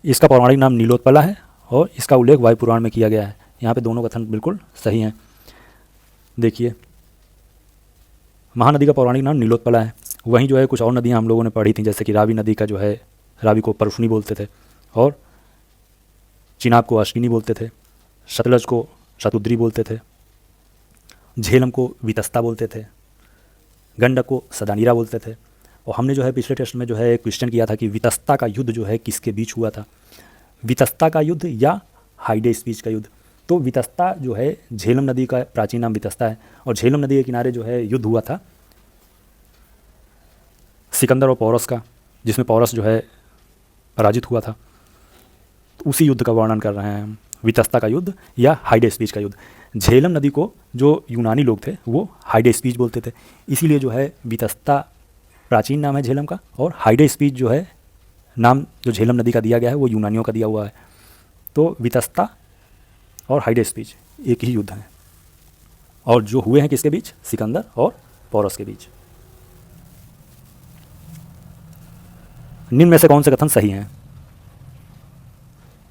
इसका पौराणिक नाम नीलोत्पला है और इसका उल्लेख वायु पुराण में किया गया है। यहाँ पे दोनों कथन बिल्कुल सही हैं। देखिए, महानदी का पौराणिक नाम नीलोत्पला है। वहीं जो है कुछ और नदियाँ हम लोगों ने पढ़ी थी, जैसे कि रावी नदी का जो है, रावी को परशुनी बोलते थे और चिनाब को अश्विनी बोलते थे, सतलज को शतुद्री बोलते थे, झेलम को वितस्ता बोलते थे, गंडक को सदानीरा बोलते थे। और हमने जो है पिछले टेस्ट में जो है एक क्वेश्चन किया था कि वितस्ता का युद्ध जो है किसके बीच हुआ था, वितस्ता का युद्ध या हाइडेस्पीच का युद्ध। तो वितस्ता जो है झेलम नदी का प्राचीन नाम वितस्ता है और झेलम नदी के किनारे जो है युद्ध हुआ था सिकंदर और पौरस का, जिसमें पौरस जो है पराजित हुआ था। तो उसी युद्ध का वर्णन कर रहे हैं हम, वितस्ता का युद्ध या हाइडेस्पीच का युद्ध। झेलम नदी को जो यूनानी लोग थे वो हाइडेस्पीच बोलते थे, इसीलिए जो है वितस्ता प्राचीन नाम है झेलम का और हाइडेस्पीच जो है नाम जो झेलम नदी का दिया गया है वो यूनानियों का दिया हुआ है। तो वितस्ता और हाइडेस्पीच एक ही युद्ध है और जो हुए हैं किसके बीच? सिकंदर और पौरस के बीच। निम्न में से कौन से कथन सही हैं?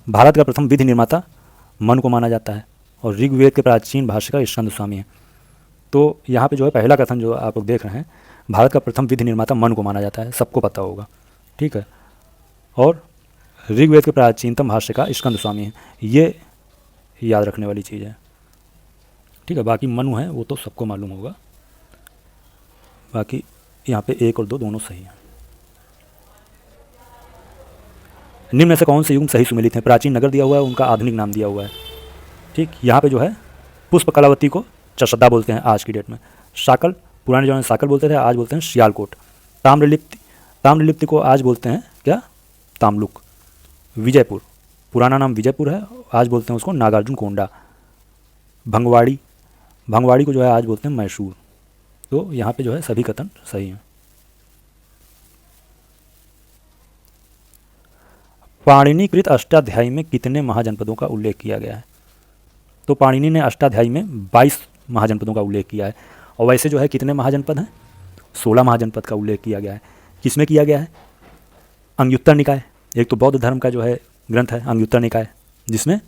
भारत का प्रथम विधि निर्माता मनु को माना जाता है और ऋग्वेद के प्राचीन भाष्यकार स्कंद स्वामी हैं। तो यहाँ पे जो है पहला कथन जो आप लोग देख रहे हैं, भारत का प्रथम विधि निर्माता मनु को माना जाता है, सबको पता होगा, ठीक है। और ऋग्वेद के प्राचीनतम भाष्यकार स्कंद स्वामी हैं, ये याद रखने वाली चीज़ है, ठीक है। बाकी मनु है वो तो सबको मालूम होगा, बाकी यहाँ पे 1 और 2 दोनों सही हैं। निम्न में से कौन से युग सही सुमेलित हैं? प्राचीन नगर दिया हुआ है, उनका आधुनिक नाम दिया हुआ है। ठीक, यहाँ पे जो है पुष्प कलावती को चषदा बोलते हैं आज की डेट में। साकल, पुराने जमाने में साकल बोलते थे, आज बोलते हैं सियालकोट। ताम्रलिप्ति, ताम्रलिप्ति को आज बोलते हैं क्या? तामलुक। विजयपुर, पुराना नाम विजयपुर है, आज बोलते हैं उसको नागार्जुन कोंडा। भंगवाड़ी, भंगवाड़ी को जो है आज बोलते हैं मैसूर। तो यहाँ पे जो है सभी कथन सही हैं। पाणिनिकृत अष्टाध्यायी में कितने महाजनपदों का उल्लेख किया गया है? तो पाणिनि ने अष्टाध्यायी में 22 महाजनपदों का उल्लेख किया है। और वैसे जो है कितने महाजनपद हैं? 16 महाजनपद का उल्लेख किया गया है। किसमें किया गया है? अंग्युत्तर निकाय, एक तो बौद्ध धर्म का जो है ग्रंथ है अंग्युत्तर निकाय, जिसमें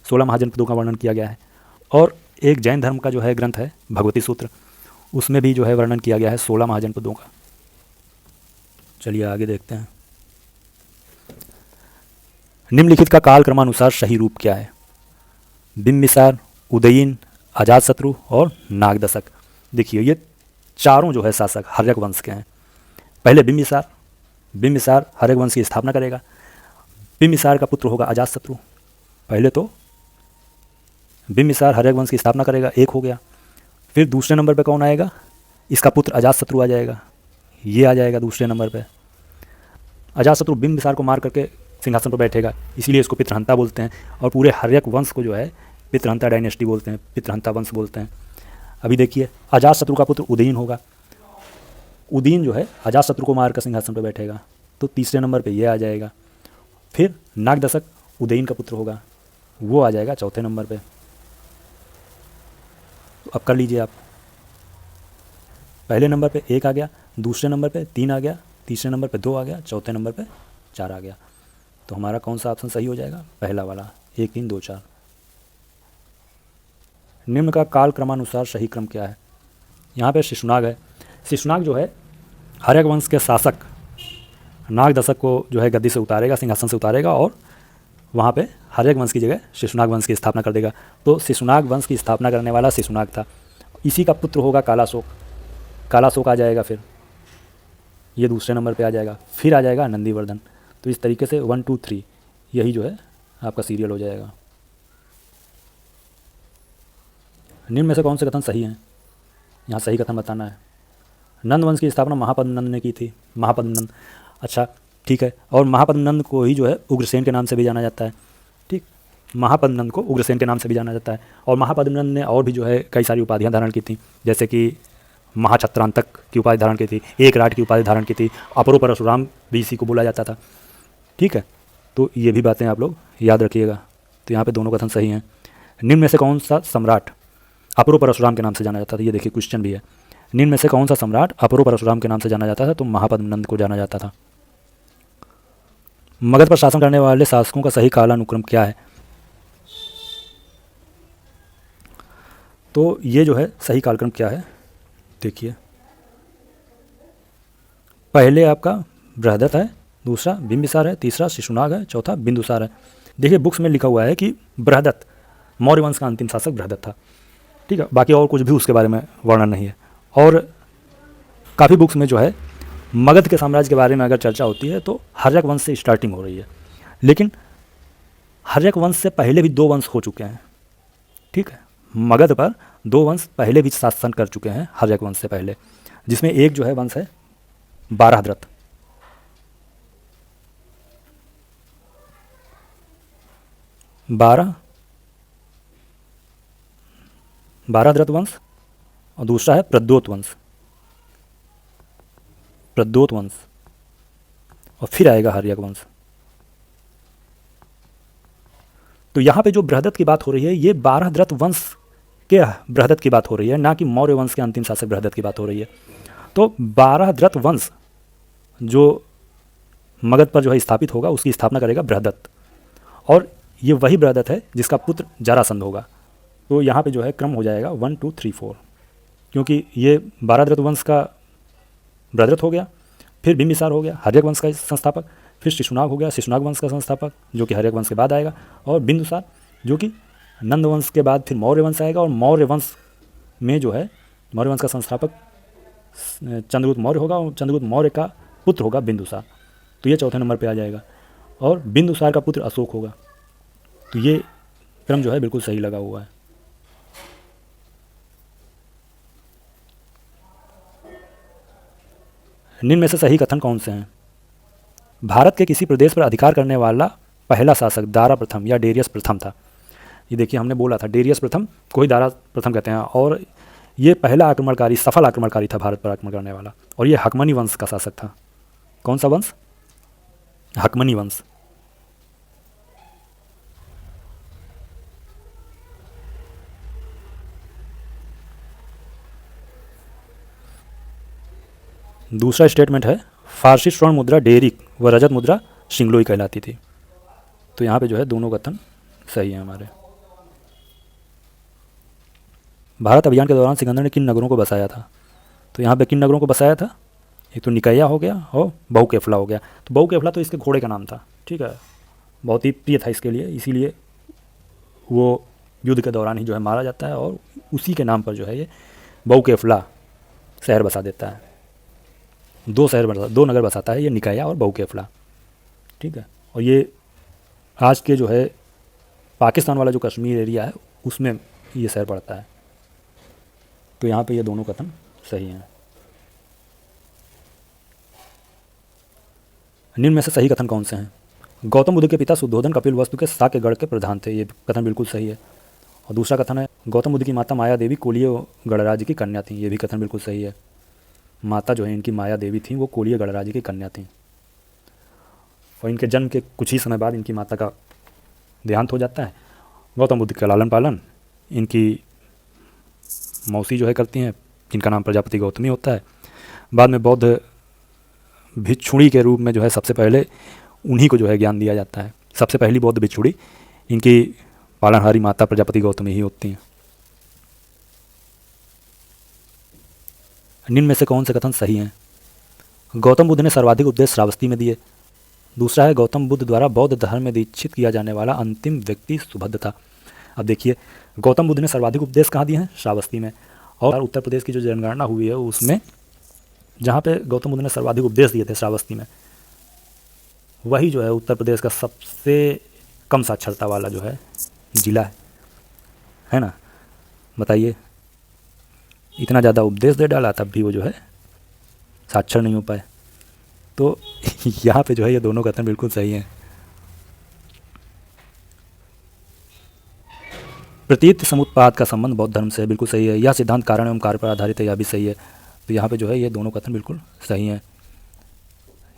16 महाजनपदों का वर्णन किया गया है। और एक जैन धर्म का जो है ग्रंथ है भगवती सूत्र, उसमें भी जो है वर्णन किया गया है 16 महाजनपदों का। चलिए आगे देखते हैं। निम्नलिखित का काल क्रमानुसार सही रूप क्या है? बिंबिसार, उदयीन, अजातशत्रु और नागदशक। देखिए ये चारों जो है शासक हर्यक वंश के हैं। पहले बिंबिसार, बिंबिसार हर्यक वंश की स्थापना करेगा। बिंबिसार का पुत्र होगा अजातशत्रु। पहले तो बिंबिसार हर्यक वंश की स्थापना करेगा, एक हो गया। फिर दूसरे नंबर पे कौन आएगा? इसका पुत्र अजातशत्रु आ जाएगा, ये आ जाएगा दूसरे नंबर पे। अजातशत्रु बिंबिसार को मार करके सिंहासन पर बैठेगा, इसीलिए इसको पितृहंता बोलते हैं। और पूरे हर्यक वंश को जो है पितृहंता डायनेस्टी बोलते हैं, पितृहंता वंश बोलते हैं। अभी देखिए अजातशत्रु का पुत्र उदयीन होगा। उदयीन जो है अजातशत्रु को मारकर सिंहासन पर बैठेगा, तो तीसरे नंबर पे ये आ जाएगा। फिर नागदशक उदयीन का पुत्र होगा, वो आ जाएगा चौथे नंबर पे। तो अब कर लीजिए आप, पहले नंबर पे 1 आ गया, दूसरे नंबर पे 3 आ गया, तीसरे नंबर पे 2 आ गया, चौथे नंबर पे 4 आ गया। तो हमारा कौन सा ऑप्शन सही हो जाएगा? पहला वाला, 1 3 2 4। निम्न का काल क्रमानुसार सही क्रम क्या है? यहाँ पे शिशुनाग है। शिशुनाग जो है हर्यक वंश के शासक नागदशक को जो है गद्दी से उतारेगा, सिंहासन से उतारेगा, और वहाँ पे हर्यक वंश की जगह शिशुनाग वंश की स्थापना कर देगा। तो शिशुनाग वंश की स्थापना करने वाला शिशुनाग था। इसी का पुत्र होगा कालाशोक, कालाशोक आ जाएगा। फिर ये दूसरे नंबर पे आ जाएगा, फिर आ जाएगा नंदीवर्धन। तो इस तरीके से 1 2 3 यही जो है आपका सीरियल हो जाएगा। निम्न में से कौन से कथन सही हैं? यहाँ सही कथन बताना है। नंद वंश की स्थापना महापद्मनंद ने की थी। महापद्मनंद, अच्छा ठीक है। और महापद्मनंद को ही जो है उग्रसेन के नाम से भी जाना जाता है। ठीक, महापद्मनंद को उग्रसेन के नाम से भी जाना जाता है। और महापद्मनंद ने और भी जो है कई सारी उपाधियाँ धारण की थी, जैसे कि महाछत्रांतक की उपाधि धारण की थी, एक राट की उपाधि धारण की थी, अपरो परशुराम भी इसी को बोला जाता था। ठीक है, तो ये भी बातें आप लोग याद रखिएगा। तो यहाँ पे दोनों कथन सही हैं। निम्न में से कौन सा सम्राट अपरो परशुराम के नाम से जाना जाता था? ये देखिए क्वेश्चन भी है। निम्न में से कौन सा सम्राट अपरो परशुराम के नाम से जाना जाता था? तो महापद्मनंद को जाना जाता था। मगध पर शासन करने वाले शासकों का सही कालानुक्रम क्या है? तो ये जो है सही कालक्रम क्या है, देखिए पहले आपका बृहदत्त है, दूसरा बिंबिसार है, तीसरा शिशुनाग है, चौथा बिंदुसार है। देखिए बुक्स में लिखा हुआ है कि बृहदत्त मौर्य वंश का अंतिम शासक बृहदत्त था। ठीक है, बाकी और कुछ भी उसके बारे में वर्णन नहीं है। और काफ़ी बुक्स में जो है मगध के साम्राज्य के बारे में अगर चर्चा होती है तो हर्यक वंश से स्टार्टिंग हो रही है, लेकिन हर्यक वंश से पहले भी 2 वंश हो चुके हैं। ठीक है, मगध पर 2 वंश पहले भी शासन कर चुके हैं हर्यक वंश से पहले, जिसमें एक जो है वंश है बाराहद्रथ। बाराहद्रथ वंश, और दूसरा है प्रद्योत वंश, प्रद्योत वंश, और फिर आएगा हर्यक वंश। तो यहाँ पे जो बृहदत्त की बात हो रही है ये बाराहद्रथ वंश के बृहदत्त की बात हो रही है, ना कि मौर्य वंश के अंतिम शासक बृहदत्त की बात हो रही है। तो बाराहद्रथ वंश जो मगध पर जो है स्थापित होगा उसकी स्थापना करेगा बृहदत्त, और ये वही बृहदत्त है जिसका पुत्र जरासंध होगा। तो यहाँ पे जो है क्रम हो जाएगा 1 2 3 4, क्योंकि ये बाराहद्रथ वंश का बृहदत्त हो गया, फिर बिंबिसार हो गया हर्यक वंश का संस्थापक, फिर शिशुनाग हो गया शिशुनाग वंश का संस्थापक जो कि हर्यक वंश के बाद आएगा, और बिंदुसार जो कि नंद वंश के बाद फिर मौर्य वंश आएगा, और मौर्य वंश में जो है मौर्य वंश का संस्थापक चंद्रगुप्त मौर्य होगा और चंद्रगुप्त मौर्य का पुत्र होगा बिंदुसार, तो ये चौथे नंबर पे आ जाएगा। और बिंदुसार का पुत्र अशोक होगा, तो ये क्रम जो है बिल्कुल सही लगा हुआ है। निम्न में से सही कथन कौन से हैं? भारत के किसी प्रदेश पर अधिकार करने वाला पहला शासक दारा प्रथम या डेरियस प्रथम था। ये देखिए हमने बोला था डेरियस प्रथम को ही दारा प्रथम कहते हैं, और ये पहला आक्रमणकारी, सफल आक्रमणकारी था भारत पर आक्रमण करने वाला, और ये हकमनी वंश का शासक था। कौन सा वंश? हकमनी वंश। दूसरा स्टेटमेंट है फारसी स्वर्ण मुद्रा डेरिक व रजत मुद्रा शिंगलोई कहलाती थी। तो यहाँ पे जो है दोनों कथन सही है हमारे। भारत अभियान के दौरान सिकंदर ने किन नगरों को बसाया था? तो यहाँ पे किन नगरों को बसाया था? एक तो निकैया हो गया और बहुकेफला हो गया। तो बहुकेफला तो इसके घोड़े का नाम था, ठीक है, बहुत ही प्रिय था इसके लिए, इसीलिए वो युद्ध के दौरान ही जो है मारा जाता है, और उसी के नाम पर जो है ये बहुकेफला शहर बसा देता है। दो नगर बसाता है ये, निकाया और बहुकेफला, ठीक है। और ये आज के जो है पाकिस्तान वाला जो कश्मीर एरिया है उसमें ये शहर पड़ता है। तो यहाँ पे ये दोनों कथन सही हैं। निम्न में से सही कथन कौन से हैं? गौतम बुद्ध के पिता शुद्धोधन कपिल वस्तु के साक्यगढ़ के प्रधान थे। ये कथन बिल्कुल सही है। और दूसरा कथन है गौतम बुद्ध की माता माया देवी कोलिय गणराज्य की कन्या थी। ये भी कथन बिल्कुल सही है। माता जो है इनकी माया देवी थी, वो कोलिय गणराज्य की कन्या थी, और इनके जन्म के कुछ ही समय बाद इनकी माता का देहांत हो जाता है। गौतम बुद्ध का लालन पालन इनकी मौसी जो है करती हैं, जिनका नाम प्रजापति गौतमी होता है। बाद में बौद्ध भिक्षुणी के रूप में जो है सबसे पहले उन्हीं को जो है ज्ञान दिया जाता है। सबसे पहली बौद्ध भिक्षुणी इनकी पालनहारी माता प्रजापति गौतमी ही होती हैं। निम्न में से कौन से कथन सही हैं? गौतम बुद्ध ने सर्वाधिक उपदेश श्रावस्ती में दिए। दूसरा है गौतम बुद्ध द्वारा बौद्ध धर्म में दीक्षित किया जाने वाला अंतिम व्यक्ति सुभद्र था। अब देखिए गौतम बुद्ध ने सर्वाधिक उपदेश कहाँ दिए हैं? श्रावस्ती में। और उत्तर प्रदेश की जो जनगणना हुई है उसमें जहाँ पे गौतम बुद्ध ने सर्वाधिक उपदेश दिए थे श्रावस्ती में, वही जो है उत्तर प्रदेश का सबसे कम साक्षरता वाला जो है जिला है ना। बताइए, इतना ज़्यादा उपदेश दे डाला तब भी वो जो है साक्षर नहीं हो पाए। तो यहाँ पे जो है ये दोनों कथन बिल्कुल सही हैं। प्रतीत समुत्पाद का संबंध बौद्ध धर्म से है। बिल्कुल सही है। यह सिद्धांत कारण एवं कार्य पर आधारित है। यह भी सही है। तो यहाँ पे जो है ये दोनों कथन बिल्कुल सही हैं।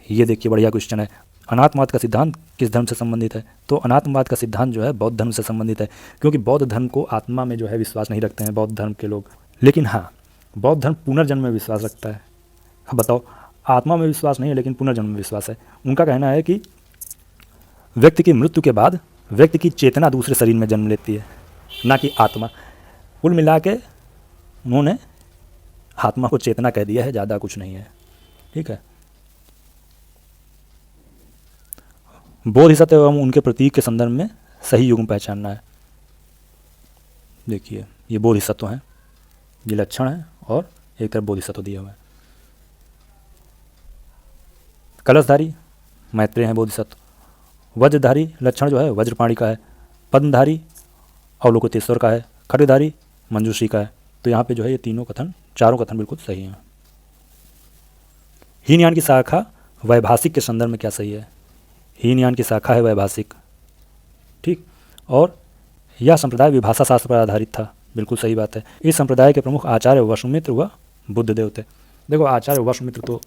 ये देखिए बढ़िया क्वेश्चन है। अनात्मवाद का सिद्धांत किस धर्म से संबंधित है? तो अनात्मवाद का सिद्धांत जो है बौद्ध धर्म से संबंधित है, क्योंकि बौद्ध धर्म को आत्मा में जो है विश्वास नहीं रखते हैं बौद्ध धर्म के लोग। लेकिन हाँ, बौद्ध धर्म पुनर्जन्म में विश्वास रखता है। अब बताओ, आत्मा में विश्वास नहीं है लेकिन पुनर्जन्म में विश्वास है। उनका कहना है कि व्यक्ति की मृत्यु के बाद व्यक्ति की चेतना दूसरे शरीर में जन्म लेती है, ना कि आत्मा। कुल मिला के उन्होंने आत्मा को चेतना कह दिया है, ज़्यादा कुछ नहीं है, ठीक है। बोधिसत्व एवं उनके प्रतीक के संदर्भ में सही युग्म पहचानना है। देखिए ये बोधिसत्व हैं, ये लक्षण है, और एक तरफ बोधिसत्व दिए हुए हैं। कलशधारी मैत्रेय हैं बोधिसत्व। वज्रधारी लक्षण जो है वज्रपाणी का है। पद्मधारी अवलोकितेश्वर का है। खड्गधारी मंजूश्री का है। तो यहाँ पे जो है ये तीनों कथन, चारों कथन बिल्कुल सही हैं। हीनयान की शाखा वैभाषिक के संदर्भ में क्या सही है? हीनयान की शाखा है वैभाषिक, ठीक। और यह संप्रदाय विभाषा शास्त्र पर आधारित था। बिल्कुल सही बात है। इस संप्रदाय के प्रमुख आचार्य वसुमित्र व बुद्धदेव थे। देखो आचार्य वसुमित्र तो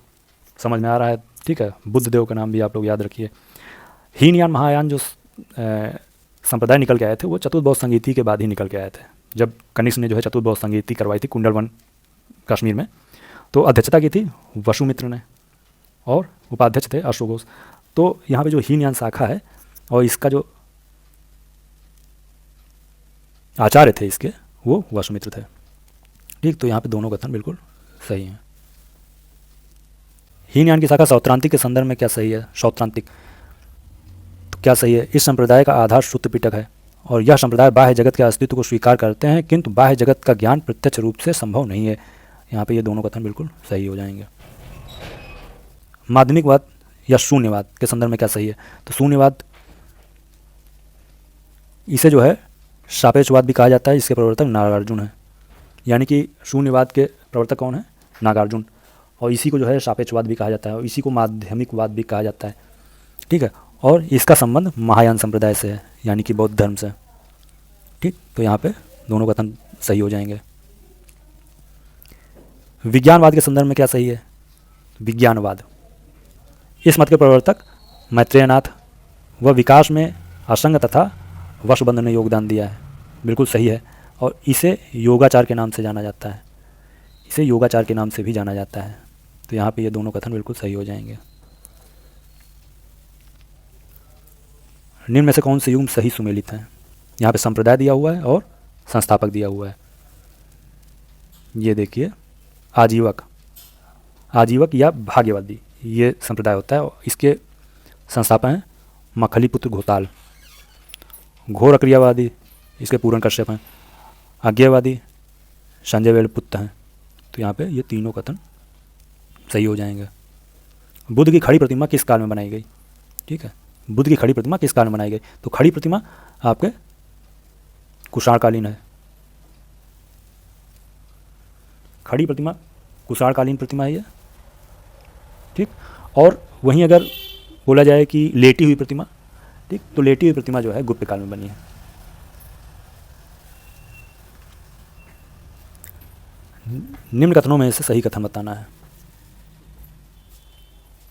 समझ में आ रहा है, ठीक है। बुद्धदेव का नाम भी आप लोग याद रखिए। हीनयान महायान जो संप्रदाय निकल के आए थे वो चतुर्बौध संगीति के बाद ही निकल के आए थे। जब कनिष्क ने जो है चतुर्बौध संगीति करवाई थी कुंडलवन कश्मीर में, तो अध्यक्षता की थी वसुमित्र ने और उपाध्यक्ष थे अशोक घोष। तो यहाँ पे जो हीनयान शाखा है और इसका जो आचार्य थे इसके, वो वसुमित्र थे, ठीक। तो यहाँ पे दोनों कथन बिल्कुल सही हैं। हीनयान की शाखा सौत्रांतिक के संदर्भ में क्या सही है? सौत्रांतिक तो क्या सही है? इस संप्रदाय का आधार शुद्ध पिटक है और यह संप्रदाय बाह्य जगत के अस्तित्व को स्वीकार करते हैं, किंतु बाह्य जगत का ज्ञान प्रत्यक्ष रूप से संभव नहीं है। यहाँ पे ये दोनों कथन बिल्कुल सही हो जाएंगे। माध्यमिकवाद या शून्यवाद के संदर्भ में क्या सही है? तो शून्यवाद, इसे जो है सापेक्षवाद भी कहा जाता है। इसके प्रवर्तक नागार्जुन है, यानी कि शून्यवाद के प्रवर्तक कौन है? नागार्जुन। और इसी को जो है सापेक्षवाद भी कहा जाता है और इसी को माध्यमिकवाद भी कहा जाता है, ठीक है। और इसका संबंध महायान संप्रदाय से है, यानी कि बौद्ध धर्म से, ठीक। तो यहाँ पे दोनों कथन सही हो जाएंगे। विज्ञानवाद के संदर्भ में क्या सही है? विज्ञानवाद, इस मत के प्रवर्तक मैत्रेयनाथ व विकास में असंग तथा वशबंध ने योगदान दिया है, बिल्कुल सही है। और इसे योगाचार के नाम से जाना जाता है, इसे योगाचार के नाम से भी जाना जाता है। तो यहाँ पे ये दोनों कथन बिल्कुल सही हो जाएंगे। निम्न में से कौन से युग्म सही सुमेलित हैं? यहाँ पे संप्रदाय दिया हुआ है और संस्थापक दिया हुआ है। ये देखिए, आजीवक, आजीवक या भाग्यवादी ये संप्रदाय होता है और इसके संस्थापक हैं मखलीपुत्र घोताल। घोर क्रियावादी, इसके पूर्ण कश्यप हैं। आज्ञावादी संजय वेलपुत्र हैं। तो यहाँ पे ये तीनों कथन सही हो जाएंगे। बुद्ध की खड़ी प्रतिमा किस काल में बनाई गई? ठीक है, बुद्ध की खड़ी प्रतिमा किस काल में बनाई गई? तो खड़ी प्रतिमा आपके कुषाणकालीन है। खड़ी प्रतिमा कुषाणकालीन प्रतिमा है ये, ठीक। और वहीं अगर बोला जाए कि लेटी हुई प्रतिमा, ठीक, तो लेटी हुई प्रतिमा जो है गुप्त काल में बनी है। निम्न कथनों में से सही कथन बताना है।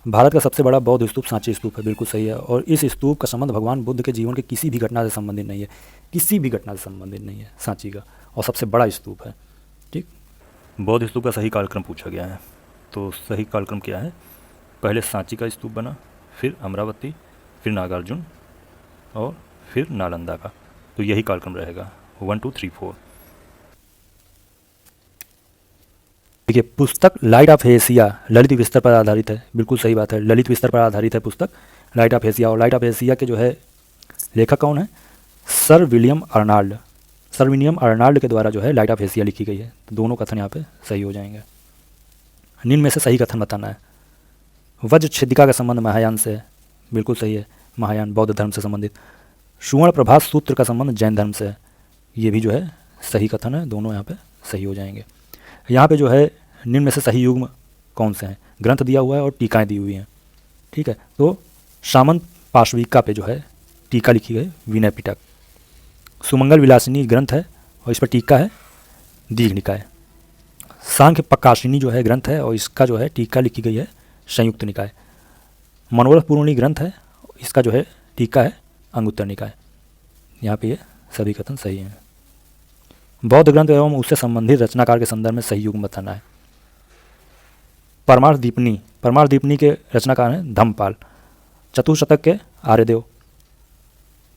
भारत का सबसे बड़ा बौद्ध स्तूप सांची स्तूप है, बिल्कुल सही है। और इस स्तूप का संबंध भगवान बुद्ध के जीवन के किसी भी घटना से संबंधित नहीं है, किसी भी घटना से संबंधित नहीं है सांची का, और सबसे बड़ा स्तूप है, ठीक। बौद्ध स्तूप का सही कालक्रम पूछा गया है, तो सही कालक्रम क्या है? पहले सांची का स्तूप बना, फिर अमरावती, फिर नागार्जुन और फिर नालंदा का। तो यही कालक्रम रहेगा 1 2 3 4। देखिए, पुस्तक लाइट ऑफ एशिया ललित विस्तर पर आधारित है, बिल्कुल सही बात है। ललित विस्तर पर आधारित है पुस्तक लाइट ऑफ एशिया। और लाइट ऑफ एशिया के जो है लेखक कौन है? Sir William Arnold. Sir William Arnold के द्वारा जो है लाइट ऑफ एशिया लिखी गई है। तो दोनों कथन यहाँ पे सही हो जाएंगे। निम्न में से सही कथन बताना है। वज्र छिद्रिका का संबंध महायान से है, बिल्कुल सही है, महायान बौद्ध धर्म से संबंधित। सुवर्ण प्रभात सूत्र का संबंध जैन धर्म से है, ये भी जो है सही कथन है, दोनों यहाँ पे सही हो जाएंगे। यहाँ पे जो है निम्न में से सही युग्म कौन से हैं? ग्रंथ दिया हुआ है और टीकाएँ दी हुई हैं, ठीक है। तो सामंत पाशविका पे जो है टीका लिखी गई विनय पिटक। सुमंगल विलासिनी ग्रंथ है और इस पर टीका है दीघ निकाय। सांख्य प्रकाशिनी जो है ग्रंथ है और इसका जो है टीका लिखी गई है संयुक्त निकाय। मनोरथ पूर्णी ग्रंथ है, इसका जो है टीका है अंगुत्तर निकाय। यहाँ पे ये सभी कथन सही हैं। बौद्ध ग्रंथ एवं उससे संबंधित रचनाकार के संदर्भ में सही युग्म बताना है। परमार्थ दीपनी, परमार्थ दीपनी के रचनाकार हैं धम्मपाल। चतुर्शतक के आर्यदेव,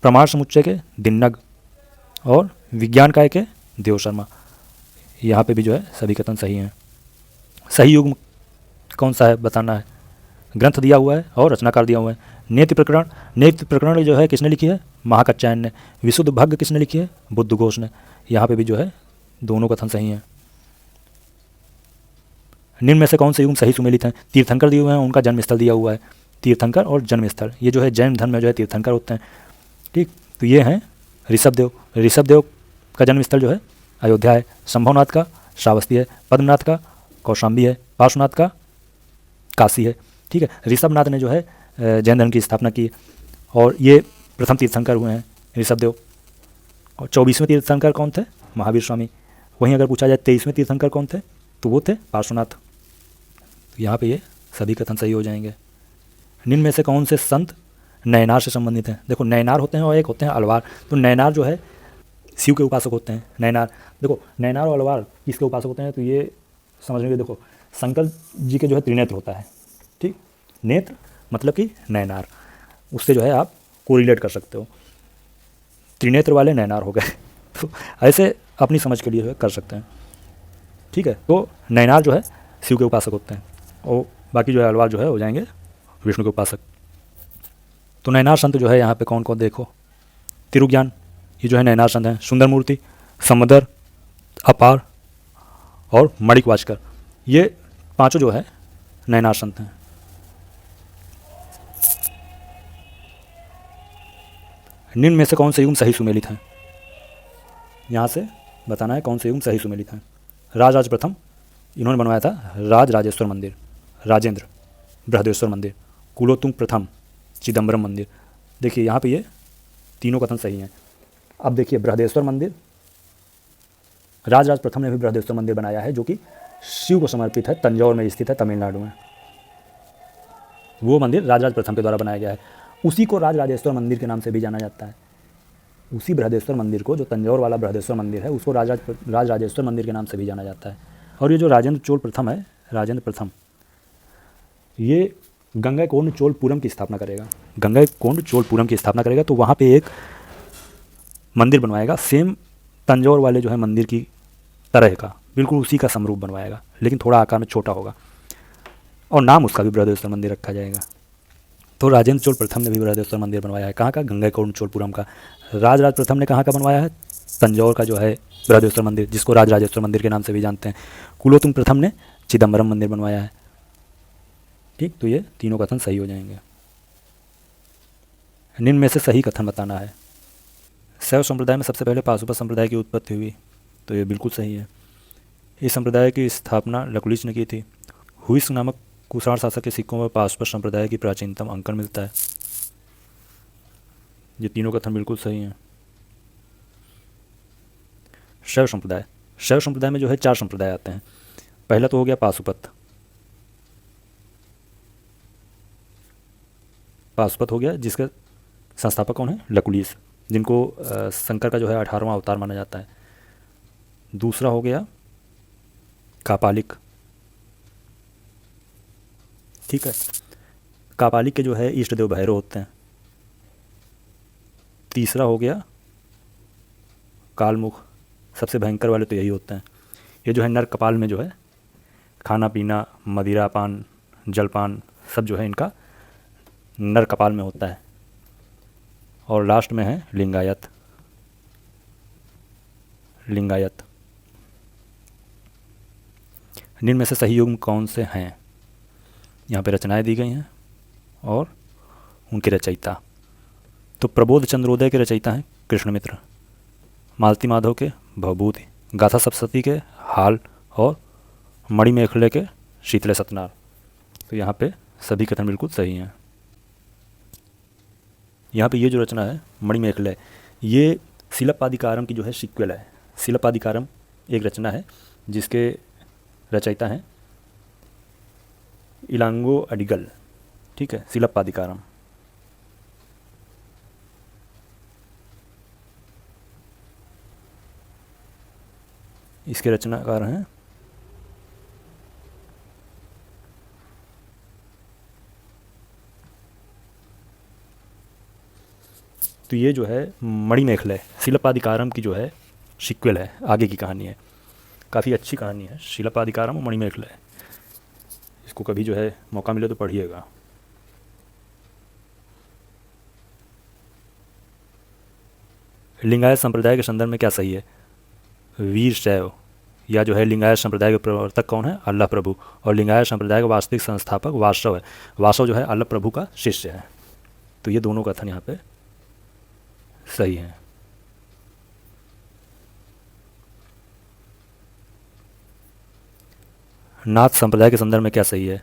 प्रमाण समुच्चय के दिन्नग और विज्ञान काय के देव शर्मा। यहाँ पे भी जो है सभी कथन सही हैं। सही युग्म कौन सा है बताना है। ग्रंथ दिया हुआ है और रचनाकार दिया हुआ है। नेति प्रकरण, नेति प्रकरण जो है किसने लिखी है? महाकात्यायन ने। विशुद्ध भग्ग किसने लिखी है? बुद्ध घोष ने। यहाँ पे भी जो है दोनों कथन सही हैं। निम्न में से कौन से युग्म सही सुमेलित हैं? तीर्थंकर दिए हुए हैं, उनका जन्मस्थल दिया हुआ है। तीर्थंकर और जन्मस्थल, ये जो है जैन धर्म में जो है तीर्थंकर होते हैं, ठीक। तो ये हैं ऋषभदेव। ऋषभदेव का जन्मस्थल जो है अयोध्या है। संभवनाथ का श्रावस्ती है। पद्मनाथ का कौशाम्बी है। पार्श्वनाथ का काशी है, ठीक है। ऋषभनाथ ने जो है जैन धर्म की स्थापना की और ये प्रथम तीर्थंकर हुए हैं ऋषभदेव। और 24वें तीर्थंकर कौन थे? महावीर स्वामी। वहीं अगर पूछा जाए 23वें तीर्थंकर कौन थे, तो वो थे पार्श्वनाथ। तो यहाँ पे ये सभी कथन सही हो जाएंगे। निम्न में से कौन से संत नयनार से संबंधित हैं? देखो, नयनार होते हैं और एक होते हैं अलवार। तो नयनार जो है शिव के उपासक होते हैं। नयनार, देखो नयनार और अलवार किसके उपासक होते हैं? तो ये समझ लीजिए, देखो शंकर जी के जो है त्रिनेत्र होता है, ठीक। नेत्र मतलब कि नयनार, उससे जो है आप कोरिलेट कर सकते हो, त्रिनेत्र वाले नयनार हो गए। तो ऐसे अपनी समझ के लिए कर सकते हैं, ठीक है। तो नयनार जो है शिव के उपासक होते हैं और बाकी जो है अलवार जो है हो जाएंगे विष्णु के उपासक। तो नयनार संत जो है यहाँ पे कौन कौन देखो। तिरुज्ञान, ये जो है नयनार संत हैं। सुंदर मूर्ति, समदर, अपार और मणिक वाचकर। ये पांचों जो है नयनार संत हैं। निम्न में से कौन से युग सही सुमेलित हैं? यहाँ से बताना है कौन से युग सही सुमेलित हैं। राज प्रथम, इन्होंने बनवाया था राजेश्वर मंदिर, राजेंद्र बृहदेश्वर मंदिर। कुलोत्तुंग प्रथम, चिदम्बरम मंदिर। देखिए यहाँ पे ये तीनों कथन सही हैं। अब देखिए बृहदेश्वर मंदिर, राज प्रथम ने भी बृहदेश्वर मंदिर बनाया है जो कि शिव को समर्पित है, तंजौर में स्थित है, तमिलनाडु में। वो मंदिर राज प्रथम के द्वारा बनाया गया है। उसी को राजेश्वर मंदिर के नाम से भी जाना जाता है। उसी बृहदेश्वर मंदिर को, जो तंजौर वाला बृहदेश्वर मंदिर है, उसको राजेश्वर मंदिर के नाम से भी जाना जाता है। और ये जो राजेंद्र चोल प्रथम है, राजेंद्र प्रथम, ये गंगैकोंड चोलपुरम की स्थापना करेगा। गंगैकोंड चोलपुरम की स्थापना करेगा तो वहाँ पे एक मंदिर बनवाएगा, सेम तंजौर वाले जो है मंदिर की तरह का, बिल्कुल उसी का समरूप बनवाएगा, लेकिन थोड़ा आकार में छोटा होगा और नाम उसका भी बृहदेश्वर मंदिर रखा जाएगा। तो राजेंद्र चोल प्रथम ने भी बृहदेश्वर मंदिर बनवाया है। कहाँ का? गंगैकोंड चोलपुरम का। राज प्रथम ने कहाँ का बनवाया है? तंजौर का जो है बृहदेश्वर मंदिर, जिसको राजेश्वर मंदिर के नाम से भी जानते हैं। कुलोत्तुंग प्रथम ने चिदम्बरम मंदिर बनवाया है। ठीक, तो ये तीनों कथन सही हो जाएंगे। निम्न में से सही कथन बताना है। शैव संप्रदाय में सबसे पहले पाशुपत संप्रदाय की उत्पत्ति हुई, तो ये बिल्कुल सही है। इस संप्रदाय की स्थापना लकुलिच ने की थी। हुइस नामक कुषाण शासक के सिक्कों में पाशुपत संप्रदाय की प्राचीनतम अंकन मिलता है। ये तीनों कथन बिल्कुल सही हैं। शैव संप्रदाय, शैव संप्रदाय में जो है 4 संप्रदाय आते हैं। पहला तो हो गया पाशुपत। पाशुपत हो गया, जिसके संस्थापक कौन है? लकुलिस, जिनको शंकर का जो है 18वां अवतार माना जाता है। दूसरा हो गया कापालिक। ठीक है, कापालिक के जो है इष्ट देव भैरव होते हैं। तीसरा हो गया कालमुख, सबसे भयंकर वाले तो यही होते हैं। ये जो है नर कपाल में जो है खाना पीना, मदिरापान, जलपान सब जो है इनका नर कपाल में होता है। और लास्ट में है लिंगायत। लिंगायत। निम्न में से सही युग कौन से हैं? यहाँ पे रचनाएं दी गई हैं और उनके रचयिता। तो प्रबोध चंद्रोदय के रचयिता हैं कृष्णमित्र, मालती माधव के भवभूति, गाथा सप्तशती के हाल और मणिमेखले के शीतले सतनार। तो यहाँ पे सभी कथन बिल्कुल सही हैं। यहाँ पे ये जो रचना है मणिमेखले, ये शिलप्पादिकारम की जो है सिक्वेल है। शिलप्पादिकारम एक रचना है जिसके रचयिता हैं इलांगो अडिगल। ठीक है, शिलप्पादिकारम। इसके रचनाकार हैं तो ये जो है मणिमेखले, शिलप्पादिकारम की जो है सिक्वेल है, आगे की कहानी है। काफ़ी अच्छी कहानी है शिलप्पादिकारम और मणिमेखले। इसको कभी जो है मौका मिले तो पढ़िएगा। लिंगायत संप्रदाय के संदर्भ में क्या सही है? वीर शैव या जो है लिंगायत संप्रदाय के प्रवर्तक कौन है? अल्लाह प्रभु। और लिंगायत संप्रदाय का वास्तविक संस्थापक वासव है। वासव जो है अल्लाह प्रभु का शिष्य है। तो ये दोनों कथन यहाँ पे सही हैं। नाथ संप्रदाय के संदर्भ में क्या सही है?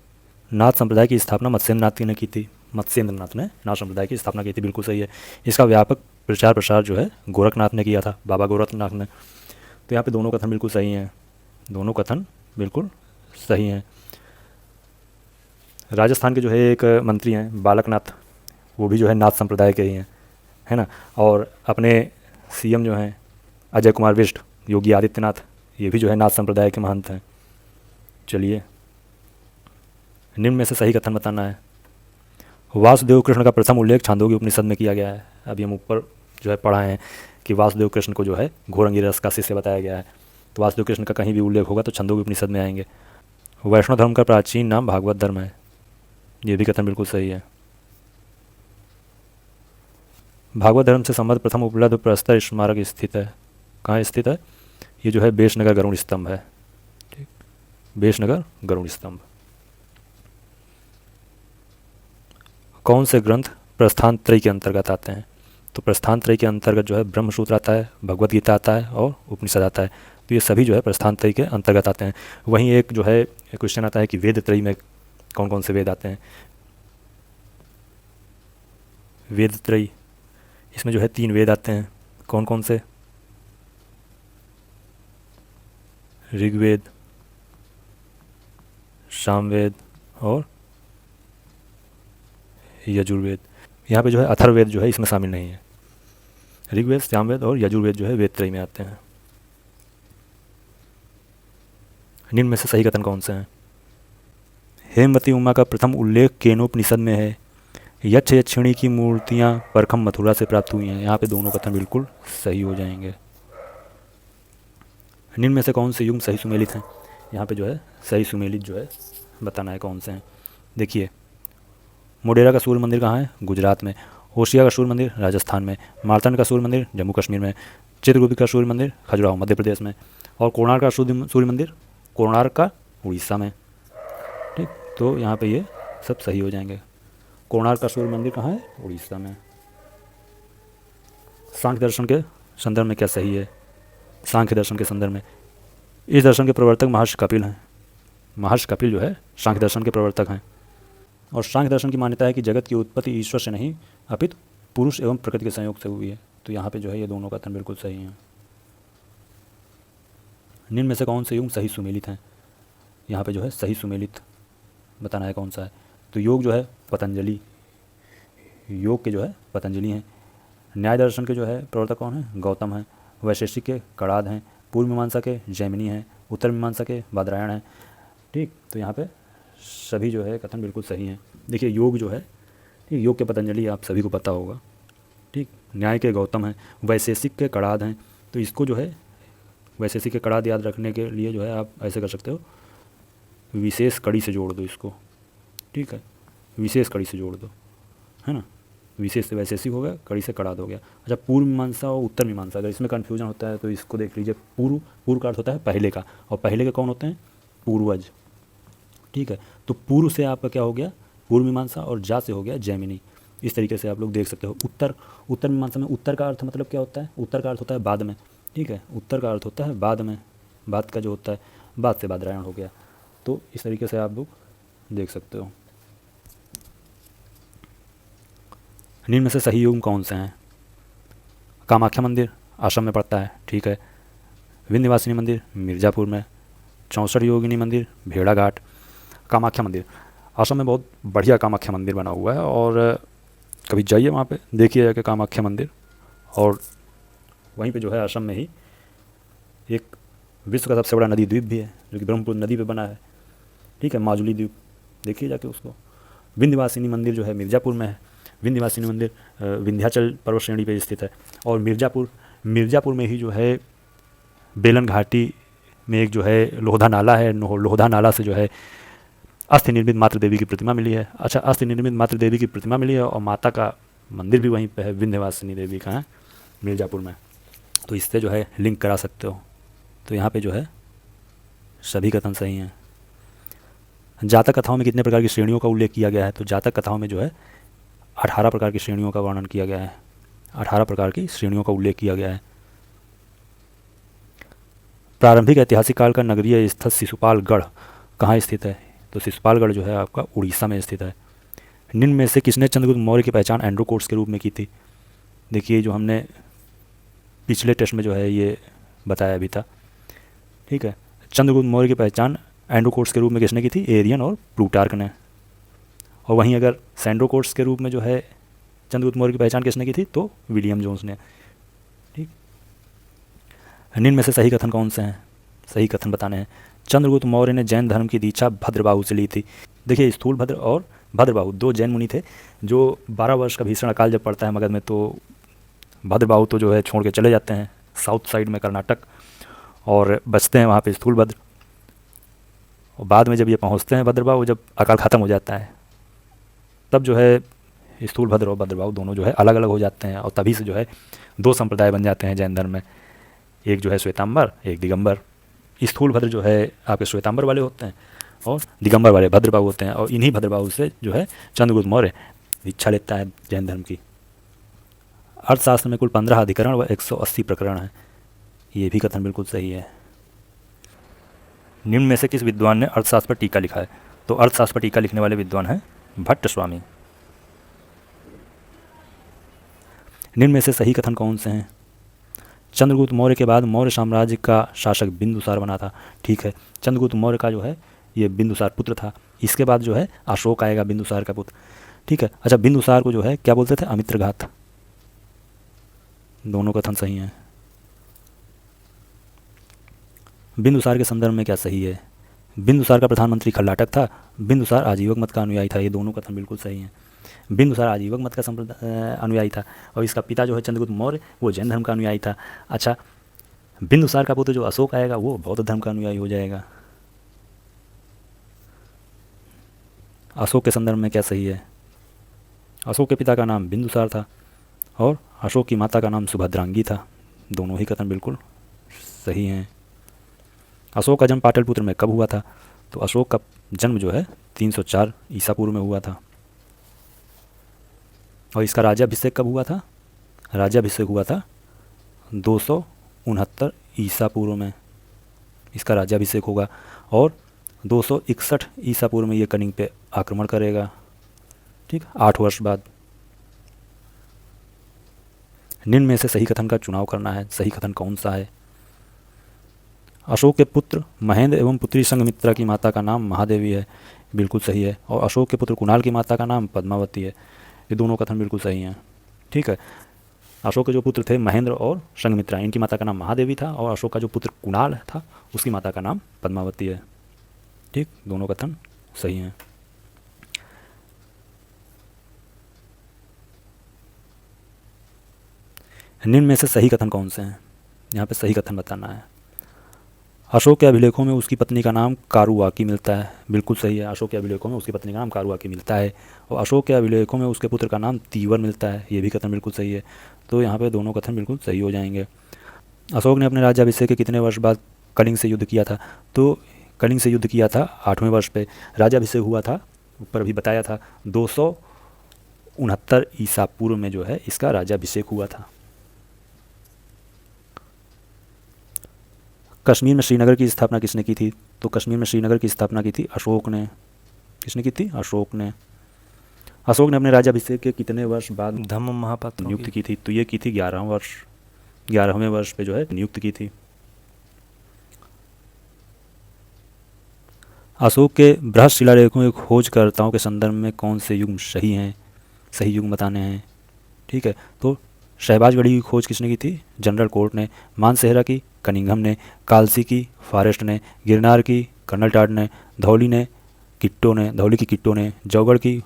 नाथ संप्रदाय की स्थापना मत्स्येंद्र नाथ ने की थी। मत्स्येंद्र नाथ ने नाथ संप्रदाय की स्थापना की थी, बिल्कुल सही है। इसका व्यापक प्रचार प्रसार जो है गोरखनाथ ने किया था, बाबा गोरखनाथ ने। तो यहाँ पे दोनों कथन बिल्कुल सही हैं। दोनों कथन बिल्कुल सही हैं। राजस्थान के जो है एक मंत्री हैं बालकनाथ, वो भी जो है नाथ संप्रदाय के ही हैं, है ना। और अपने सीएम जो हैं अजय कुमार बिष्ट, योगी आदित्यनाथ, ये भी जो है नाथ संप्रदाय के महंत हैं। चलिए, निम्न में से सही कथन बताना है। वासुदेव कृष्ण का प्रथम उल्लेख छांदोग्य उपनिषद में किया गया है। अभी हम ऊपर जो है पढ़ा है कि वासुदेव कृष्ण को जो है घोर अंगिरस का शिष्य बताया गया है। तो वासुदेव कृष्ण का कहीं भी उल्लेख होगा तो छंदोग्य उपनिषद में आएंगे। वैष्णव धर्म का प्राचीन नाम भागवत धर्म है। ये भी कथन बिल्कुल सही है। भागवत धर्म से संबद्ध प्रथम उपलब्ध प्रस्तर स्मारक स्थित है। कहाँ स्थित है? ये जो है बेशनगर गरुड़ स्तंभ है। ठीक, बेशनगर गरुड़ स्तंभ। कौन से ग्रंथ प्रस्थान त्रय के अंतर्गत आते हैं? तो प्रस्थान त्रय के अंतर्गत जो है ब्रह्मसूत्र आता है, भगवत गीता आता है और उपनिषद आता है। तो ये सभी जो है प्रस्थान त्रय के अंतर्गत आते हैं। वहीं एक जो है क्वेश्चन आता है कि वेद त्रय में कौन कौन से वेद आते हैं? वेद त्रय, इसमें जो है 3 वेद आते हैं। कौन कौन से? ऋग्वेद, सामवेद और यजुर्वेद। यहाँ पे जो है अथर्ववेद जो है इसमें शामिल नहीं है। ऋग्वेद, सामवेद और यजुर्वेद जो है वेद त्रय में आते हैं। निम्न में से सही कथन कौन से हैं? हेमवती उमा का प्रथम उल्लेख केनोपनिषद में है। यक्ष यक्षिणी की मूर्तियां परखम मथुरा से प्राप्त हुई हैं। यहाँ पे दोनों कथन बिल्कुल सही हो जाएंगे। निम्न में से कौन से युग सही सुमेलित हैं? यहाँ पे जो है सही सुमेलित जो है बताना है कौन से हैं। देखिए, मोढेरा का सूर्य मंदिर कहाँ है? गुजरात में। होशिया का सूर्य मंदिर राजस्थान में। मार्तंड का सूर्य मंदिर जम्मू कश्मीर में। चित्रगुप्त का सूर्य मंदिर खजुराहो मध्य प्रदेश में। और कोणार्क का सूर्य मंदिर कोणार्क का उड़ीसा में। ठीक, तो यहाँ पे ये सब सही हो जाएंगे। कोणार्क का सूर्य मंदिर कहाँ है? उड़ीसा में। सांख्य दर्शन के संदर्भ में क्या सही है? सांख्य दर्शन के संदर्भ में इस दर्शन के प्रवर्तक महर्षि कपिल हैं। महर्षि कपिल जो है सांख्य दर्शन के प्रवर्तक हैं। और सांख्य दर्शन की मान्यता है कि जगत की उत्पत्ति ईश्वर से नहीं अपितु पुरुष एवं प्रकृति के संयोग से हुई है। तो यहाँ पे जो है ये दोनों कथन बिल्कुल सही हैं। निम्न में से कौन से युग सही सुमेलित हैं? यहाँ पे जो है सही सुमेलित बताना है कौन सा है। तो योग जो है पतंजलि, योग के जो है पतंजलि हैं। न्याय दर्शन के जो है प्रवर्तक कौन है? गौतम हैं। वैशेषिक के कणाद हैं। पूर्व मीमांसा के जैमिनी हैं। उत्तर मीमांसा के बादरायण हैं। ठीक, तो यहाँ पे सभी जो है कथन बिल्कुल सही हैं। देखिए, योग जो है, ठीक, योग के पतंजलि आप सभी को पता होगा। ठीक, न्याय के गौतम हैं। वैशेषिक के कणाद हैं। तो इसको जो है वैशेषिक के कणाद याद रखने के लिए जो है आप ऐसे कर सकते हो, विशेष कड़ी से जोड़ दो इसको। ठीक है, विशेष कड़ी से जोड़ दो, है ना। विशेष से वैशेषिक हो गया, कड़ी से कणाद हो गया। अच्छा, पूर्व मीमांसा और उत्तर मीमांसा, अगर इसमें कन्फ्यूजन होता है तो इसको देख लीजिए। पूर्व का अर्थ होता है पहले का, और पहले के कौन होते हैं? पूर्वज। ठीक है, तो पूर्व से आपका क्या हो गया? पूर्व मीमांसा, और जा से हो गया जैमिनी। इस तरीके से आप लोग देख सकते हो। उत्तर मीमांसा में उत्तर का अर्थ मतलब क्या होता है? उत्तर का अर्थ होता है बाद में। ठीक है, उत्तर का अर्थ होता है बाद में, बाद का जो होता है, बाद से बादरायण हो गया। तो इस तरीके से आप लोग देख सकते हो। निम्न में से सही युग कौन से हैं? कामाख्या मंदिर आश्रम में पड़ता है। ठीक है। विंध्यवासिनी मंदिर मिर्ज़ापुर में। 64 योगिनी मंदिर भेड़ाघाट। कामाख्या मंदिर आश्रम में बहुत बढ़िया कामाख्या मंदिर बना हुआ है, और कभी जाइए वहाँ पे देखिए जाके कामाख्या मंदिर। और वहीं पे जो है आश्रम में ही एक विश्व का सबसे बड़ा नदी द्वीप भी है, जो कि ब्रह्मपुत्र नदी पे बना है। ठीक है, माजुली द्वीप, देखिए जाके उसको। विंध्यवासिनी मंदिर जो है मिर्ज़ापुर में है। विंध्यवासिनी मंदिर विंध्याचल पर्वत श्रेणी पे स्थित है। और मिर्ज़ापुर में ही जो है बेलन घाटी में एक जो है लोहधा नाला है। लोहधा नाला से जो है अस्थि निर्मित मातृ देवी की प्रतिमा मिली है। अच्छा, अस्थि निर्मित मातृ देवी की प्रतिमा मिली है, और माता का मंदिर भी वहीं पे है, विंध्यवासिनी देवी का है मिर्ज़ापुर में। तो इससे जो है लिंक करा सकते हो। तो यहाँ पे जो है सभी कथन सही हैं। जातक कथाओं में कितने प्रकार की श्रेणियों का उल्लेख किया गया है? तो जातक कथाओं में जो है 18 प्रकार की श्रेणियों का वर्णन किया गया है। 18 प्रकार की श्रेणियों का उल्लेख किया गया है। प्रारंभिक ऐतिहासिक काल का नगरीय स्थल शिशुपालगढ़ कहाँ स्थित है? तो शिशुपालगढ़ जो है आपका उड़ीसा में स्थित है। निम्न में से किसने चंद्रगुप्त मौर्य की पहचान एंड्रोकोर्स के रूप में की थी? देखिए, जो हमने पिछले टेस्ट में जो है ये बताया भी था। ठीक है, चंद्रगुप्त मौर्य की पहचान एंड्रोकोर्स के रूप में किसने की थी? एरियन और प्लूटार्क ने। और वहीं अगर सैंड्रोकोर्स के रूप में जो है चंद्रगुप्त मौर्य की पहचान किसने की थी? तो विलियम जोन्स ने। ठीक, निम्न में से सही कथन कौन से हैं? सही कथन बताने हैं। चंद्रगुप्त मौर्य ने जैन धर्म की दीक्षा भद्रबाहु से ली थी। देखिए, स्थूलभद्र और भद्रबाहु 2 जैन मुनि थे, जो 12 वर्ष का भीषण अकाल जब पड़ता है मगध में, तो भद्रबाहु तो जो है छोड़ के चले जाते हैं साउथ साइड में कर्नाटक, और बचते हैं वहाँ पे स्थूलभद्र। और बाद में जब ये पहुँचते हैं भद्रबाहु, जब अकाल ख़त्म हो जाता है, तब जो है स्थूलभद्र और भद्रबाहु दोनों जो है अलग अलग हो जाते हैं। और तभी से जो है 2 संप्रदाय बन जाते हैं जैन धर्म में, एक जो है श्वेतांबर, एक दिगंबर। स्थूलभद्र जो है आपके श्वेतांबर वाले होते हैं और दिगंबर वाले भद्रबाहु होते हैं, और इन्हीं भद्रबाहु से जो है चंद्रगुप्त मौर्य दीक्षा लेता है जैन धर्म की। अर्थशास्त्र में कुल 15 अधिकरण व 180 प्रकरण हैं। ये भी कथन बिल्कुल सही है। निम्न में से किस विद्वान ने अर्थशास्त्र पर टीका लिखा है? तो अर्थशास्त्र पर टीका लिखने वाले विद्वान हैं भट्ट स्वामी। निम्न में से सही कथन कौन से हैं? चंद्रगुप्त मौर्य के बाद मौर्य साम्राज्य का शासक बिंदुसार बना था। ठीक है, चंद्रगुप्त मौर्य का जो है ये बिंदुसार पुत्र था। इसके बाद जो है अशोक आएगा, बिंदुसार का पुत्र। ठीक है, अच्छा, बिंदुसार को जो है क्या बोलते थे? अमित्रघात। दोनों कथन सही हैं। बिंदुसार के संदर्भ में क्या सही है? बिंदुसार का प्रधानमंत्री खल्लाटक था, बिंदुसार आजीवक मत का अनुयायी था। ये दोनों कथन बिल्कुल सही हैं। बिंदुसार आजीवक मत का अनुयायी था और इसका पिता जो है चंद्रगुप्त मौर्य वो जैन धर्म का अनुयायी था। अच्छा, बिंदुसार का पुत्र जो अशोक आएगा वो बौद्ध धर्म का अनुयायी हो जाएगा। अशोक के संदर्भ में क्या सही है? अशोक के पिता का नाम बिंदुसार था और अशोक की माता का नाम सुभद्रांगी था। दोनों ही कथन बिल्कुल सही हैं। अशोक का जन्म पाटलिपुत्र में कब हुआ था? तो अशोक का जन्म जो है 304 ईसा पूर्व में हुआ था। और इसका राज्याभिषेक कब हुआ था? राज्याभिषेक हुआ था 269 ईसा पूर्व में इसका राज्याभिषेक होगा और 261 ईसा पूर्व में ये कनिंग पे आक्रमण करेगा। ठीक, 8 वर्ष बाद। निम्न में से सही कथन का चुनाव करना है। सही कथन कौन सा है? अशोक के पुत्र महेंद्र एवं पुत्री संघमित्रा की माता का नाम महादेवी है। बिल्कुल सही है। और अशोक के पुत्र कुणाल की माता का नाम पद्मावती है। ये दोनों कथन बिल्कुल सही हैं। ठीक है, अशोक के जो पुत्र थे महेंद्र और संघमित्रा, इनकी माता का नाम महादेवी था और अशोक का जो पुत्र कुणाल था उसकी माता का नाम पद्मावती है। ठीक, दोनों कथन सही हैं। निम्न में से सही कथन कौन से हैं? यहाँ पे सही कथन बताना है। अशोक के अभिलेखों में उसकी पत्नी का नाम कारुआकी मिलता है। बिल्कुल सही है। अशोक के अभिलेखों में उसकी पत्नी का नाम कारुआकी मिलता है और अशोक के अभिलेखों में उसके पुत्र का नाम तीवर मिलता है। ये भी कथन बिल्कुल सही है। तो यहाँ पे दोनों कथन बिल्कुल सही हो जाएंगे। अशोक ने अपने राज्याभिषेक के कितने वर्ष बाद कलिंग से युद्ध किया था? तो कलिंग से युद्ध किया था 8वें वर्ष पे। राज्याभिषेक हुआ था, ऊपर अभी बताया था, 269 ईसा पूर्व में जो है इसका राज्याभिषेक हुआ था। कश्मीर में श्रीनगर की स्थापना किसने की थी? तो कश्मीर में श्रीनगर की स्थापना की थी अशोक ने। किसने की थी? अशोक ने। अशोक ने अपने राज्याभिषेक के कितने वर्ष बाद धम्म महापात्र नियुक्त की थी? तो ये की थी 11वें वर्ष पे जो है नियुक्त की थी। अशोक के बृहत शिलालेखों के खोजकर्ताओं के संदर्भ में कौन से युग सही हैं? सही युग बताने हैं। ठीक है, तो शहबाजगढ़ी की खोज किसने की थी? जनरल कोर्ट ने। मानसेहरा की कनिंघम ने। कालसी की फॉरेस्ट ने। गिरनार की कर्नल टाड ने। धौली की किट्टो ने। जौगढ़ की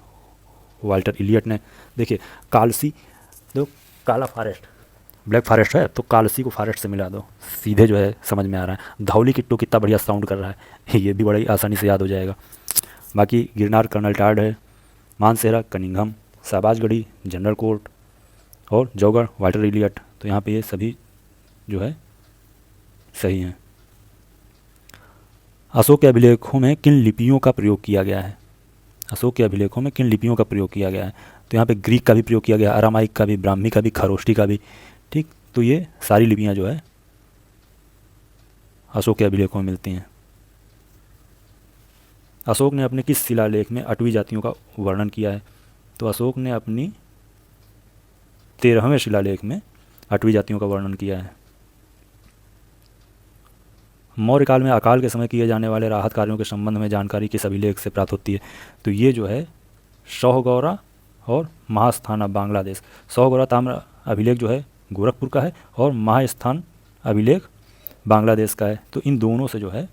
वाल्टर इलियट ने। देखिए, कालसी जो काला फॉरेस्ट ब्लैक फॉरेस्ट है तो कालसी को फॉरेस्ट से मिला दो, सीधे जो है समझ में आ रहा है। धौली किट्टो कितना बढ़िया साउंड कर रहा है, ये भी बड़ी आसानी से याद हो जाएगा। बाकी गिरनार कर्नल टाड है, Mansehra Cunningham, Shahbazgarhi general court और जौगढ़ वाल्टर इलियट। तो यहाँ पे ये सभी जो है सही हैं। अशोक के अभिलेखों में किन लिपियों का प्रयोग किया गया है? अशोक के अभिलेखों में किन लिपियों का प्रयोग किया गया है? तो यहाँ पे ग्रीक का भी प्रयोग किया गया, अरामाइक का भी, ब्राह्मी का भी, खरोष्टी का भी। ठीक, तो ये सारी लिपियाँ जो है अशोक के अभिलेखों में मिलती हैं। अशोक ने अपने किस शिलालेख में 8वीं जातियों का वर्णन किया है? तो अशोक ने अपनी 13वें शिलालेख में 8वीं जातियों का वर्णन किया है। मौर्य काल में अकाल के समय किए जाने वाले राहत कार्यों के संबंध में जानकारी किस अभिलेख से प्राप्त होती है? तो ये जो है शौहगौरा और महास्थाना बांग्लादेश। शौहगौरा ताम्र अभिलेख जो है गोरखपुर का है और महास्थान अभिलेख बांग्लादेश का है। तो इन दोनों से जो है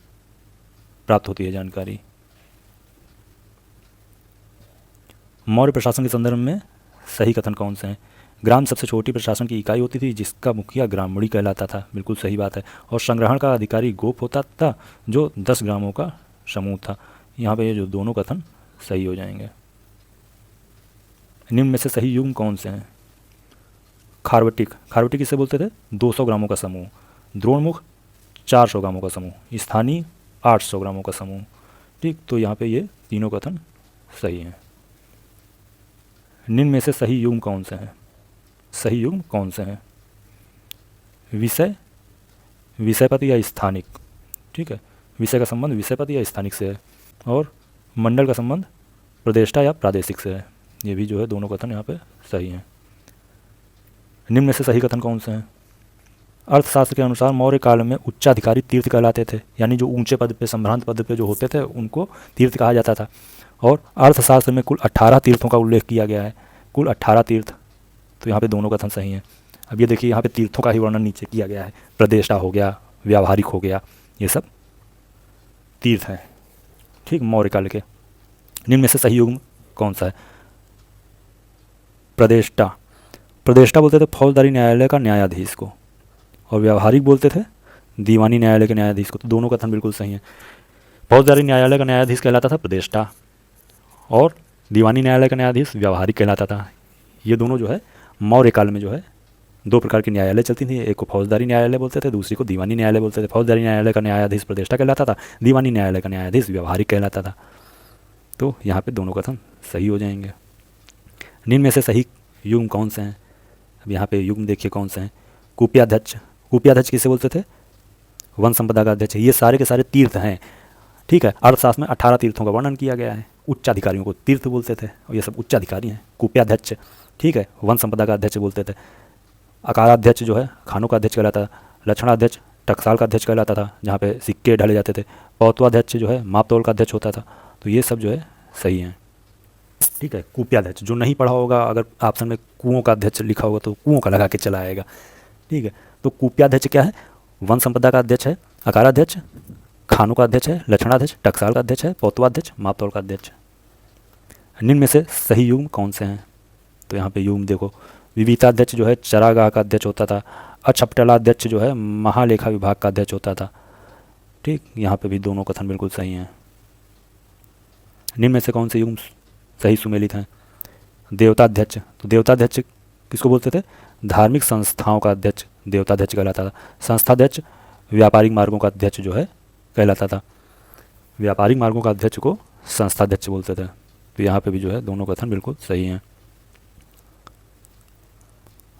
प्राप्त होती है जानकारी। मौर्य प्रशासन के संदर्भ में सही कथन कौन से हैं? ग्राम सबसे छोटी प्रशासन की इकाई होती थी जिसका मुखिया ग्रामणी कहलाता था। बिल्कुल सही बात है। और संग्रहण का अधिकारी गोप होता था जो 10 ग्रामों का समूह था। यहाँ पे ये जो दोनों कथन सही हो जाएंगे। निम्न में से सही युग कौन से हैं? खारवटिक किससे बोलते थे? 200 ग्रामों का समूह। द्रोणमुख 400 ग्रामों का समूह, स्थानीय 800 ग्रामों का समूह। ठीक, तो यहाँ पे ये तीनों कथन सही हैं। निम्न में से सही युग्म कौन से हैं? सही युग्म कौन से हैं? विषय, विषय पद या स्थानिक। ठीक है, विषय का संबंध विषय पद या स्थानिक से है, और मंडल का संबंध प्रदेष्टा या प्रादेशिक से है। ये भी जो है दोनों कथन यहाँ पे सही हैं। निम्न में से सही कथन कौन से हैं? अर्थशास्त्र के अनुसार मौर्य काल में उच्चाधिकारी तीर्थ कहलाते थे, यानी जो ऊंचे पद पे, संभ्रांत पद पे जो होते थे उनको तीर्थ कहा जाता था। और अर्थशास्त्र में कुल 18 तीर्थों का उल्लेख किया गया है, कुल 18 तीर्थ। तो यहाँ पे दोनों कथन सही हैं। अब ये देखिए यहाँ पे तीर्थों का ही वर्णन नीचे किया गया है, प्रदेष्टा हो गया, व्यावहारिक हो गया, ये सब तीर्थ हैं। ठीक, मौर्य काल के। निम्न में से सही युग्म कौन सा है? प्रदेष्टा। प्रदेष्टा बोलते थे फौजदारी न्यायालय का न्यायाधीश को, और व्यावहारिक बोलते थे दीवानी न्यायालय के न्यायाधीश को। तो दोनों कथन बिल्कुल सही हैं। फौजदारी न्यायालय का न्यायाधीश कहलाता था प्रदेष्टा, और दीवानी न्यायालय का न्यायाधीश व्यावहारिक कहलाता था। ये दोनों जो है मौर्य काल में जो है दो प्रकार की न्यायालय चलती थी, एक को फौजदारी न्यायालय बोलते थे, दूसरी को दीवानी न्यायालय बोलते थे। फौजदारी न्यायालय का न्यायाधीश प्रदेष्टा कहलाता था, दीवानी न्यायालय का न्यायाधीश व्यावहारिक कहलाता था। तो यहाँ पे दोनों कथन सही हो जाएंगे। निम्न में से सही युग्म कौन से हैं? अब यहाँ पे युग्म देखिए कौन से हैं। कुप्याध्यक्ष। कुप्याध्यक्ष किसे बोलते थे? वन संपदा का अध्यक्ष। ये सारे के सारे तीर्थ हैं। ठीक है, अर्थशास्त्र में 18 तीर्थों का वर्णन किया गया है। उच्चाधिकारियों को तीर्थ बोलते थे, और ये सब उच्चाधिकारी हैं। कुप्याध्यक्ष, ठीक है, वन संपदा का अध्यक्ष बोलते थे। अकाराध्यक्ष जो है खानों का अध्यक्ष कहलाता था। लक्षणाध्यक्ष टकसाल का अध्यक्ष कहलाता था, जहाँ पे सिक्के ढले जाते थे। पौत्वाध्यक्ष जो है मापतौल का अध्यक्ष होता था। तो ये सब जो है सही हैं। ठीक है, कुप्याध्यक्ष जो नहीं पढ़ा होगा, अगर ऑप्शन में कुओं का अध्यक्ष लिखा होगा तो कुओं का लगा के चला आएगा। ठीक है, तो कुप्याध्यक्ष क्या है? वन संपदा का अध्यक्ष है, अकाराध्यक्ष खानों का अध्यक्ष है, लक्षणाध्यक्ष टकसाल का अध्यक्ष है, पौत्वाध्यक्ष मापतौल का अध्यक्ष। निम्न में से सही युग्म कौन से हैं? तो यहाँ पे युग्म देखो। विविताध्यक्ष जो है चरागाह का अध्यक्ष होता था। अछपटलाध्यक्ष जो है महालेखा विभाग का अध्यक्ष होता था। ठीक, यहाँ पे भी दोनों कथन बिल्कुल सही हैं। निम्न में से कौन से युग्म सही सुमेलित हैं? देवताध्यक्ष। तो देवताध्यक्ष किसको बोलते थे? धार्मिक संस्थाओं का अध्यक्ष देवताध्यक्ष कहलाता था। संस्थाध्यक्ष व्यापारिक मार्गों का अध्यक्ष जो है कहलाता था। व्यापारिक मार्गों का अध्यक्ष को संस्थाध्यक्ष बोलते थे। तो यहाँ पे भी जो है दोनों कथन बिल्कुल सही हैं।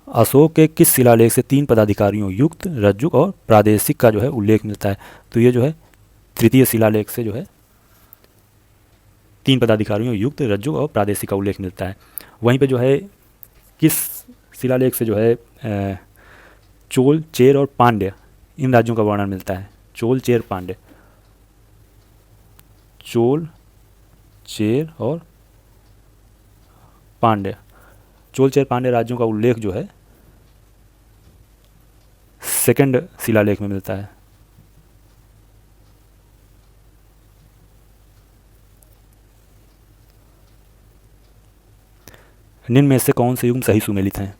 अशोक के किस शिलालेख से 3 पदाधिकारियों युक्त, रज्जुक और प्रादेशिक का जो है उल्लेख मिलता है? तो ये जो है तृतीय शिलालेख से जो है 3 पदाधिकारियों युक्त, रज्जुक और प्रादेशिक का उल्लेख मिलता है। वहीं पे जो है किस शिलालेख से जो है चोल, चेर और पांड्य इन राज्यों का वर्णन मिलता है? चोल, चेर, पांड्य। चोल, चेर और पांड्य। चोल, चेर, पांड्य राज्यों का उल्लेख जो है सेकंड शिलालेख में मिलता है। निम्न में से कौन से युग्म सही सुमेलित हैं?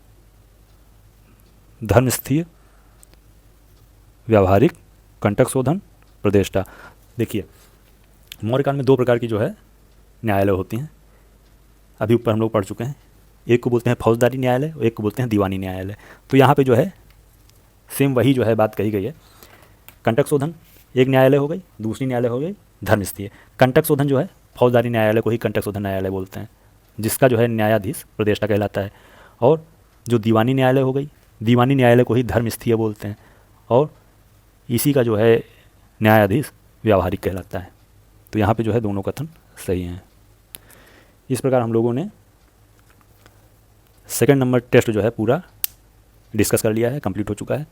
धर्मस्थीय, व्यावहारिक, कंटक शोधन, प्रदेष्टा। देखिए मौर्य काल में 2 प्रकार की जो है न्यायालय होती हैं। अभी ऊपर हम लोग पढ़ चुके हैं। एक को बोलते हैं फौजदारी न्यायालय और एक को बोलते हैं दीवानी न्यायालय। तो यहाँ पे जो है सेम वही जो है बात कही गई है। कंटक शोधन एक न्यायालय हो गई, दूसरी न्यायालय हो गई धर्मस्थीय। कंटक शोधन जो है फौजदारी न्यायालय को ही कंटक शोधन न्यायालय बोलते हैं, जिसका जो है न्यायाधीश प्रदेष्टा कहलाता है। और जो दीवानी न्यायालय हो गई, दीवानी न्यायालय को ही धर्मस्थीय बोलते हैं, और इसी का जो है न्यायाधीश व्यावहारिक कहलाता है। तो यहाँ पे जो है दोनों कथन सही हैं। इस प्रकार हम लोगों ने सेकंड नंबर टेस्ट जो है पूरा डिस्कस कर लिया है, कंप्लीट हो चुका है।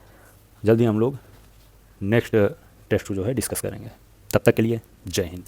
जल्दी हम लोग नेक्स्ट टेस्ट जो है डिस्कस करेंगे। तब तक के लिए जय हिंद।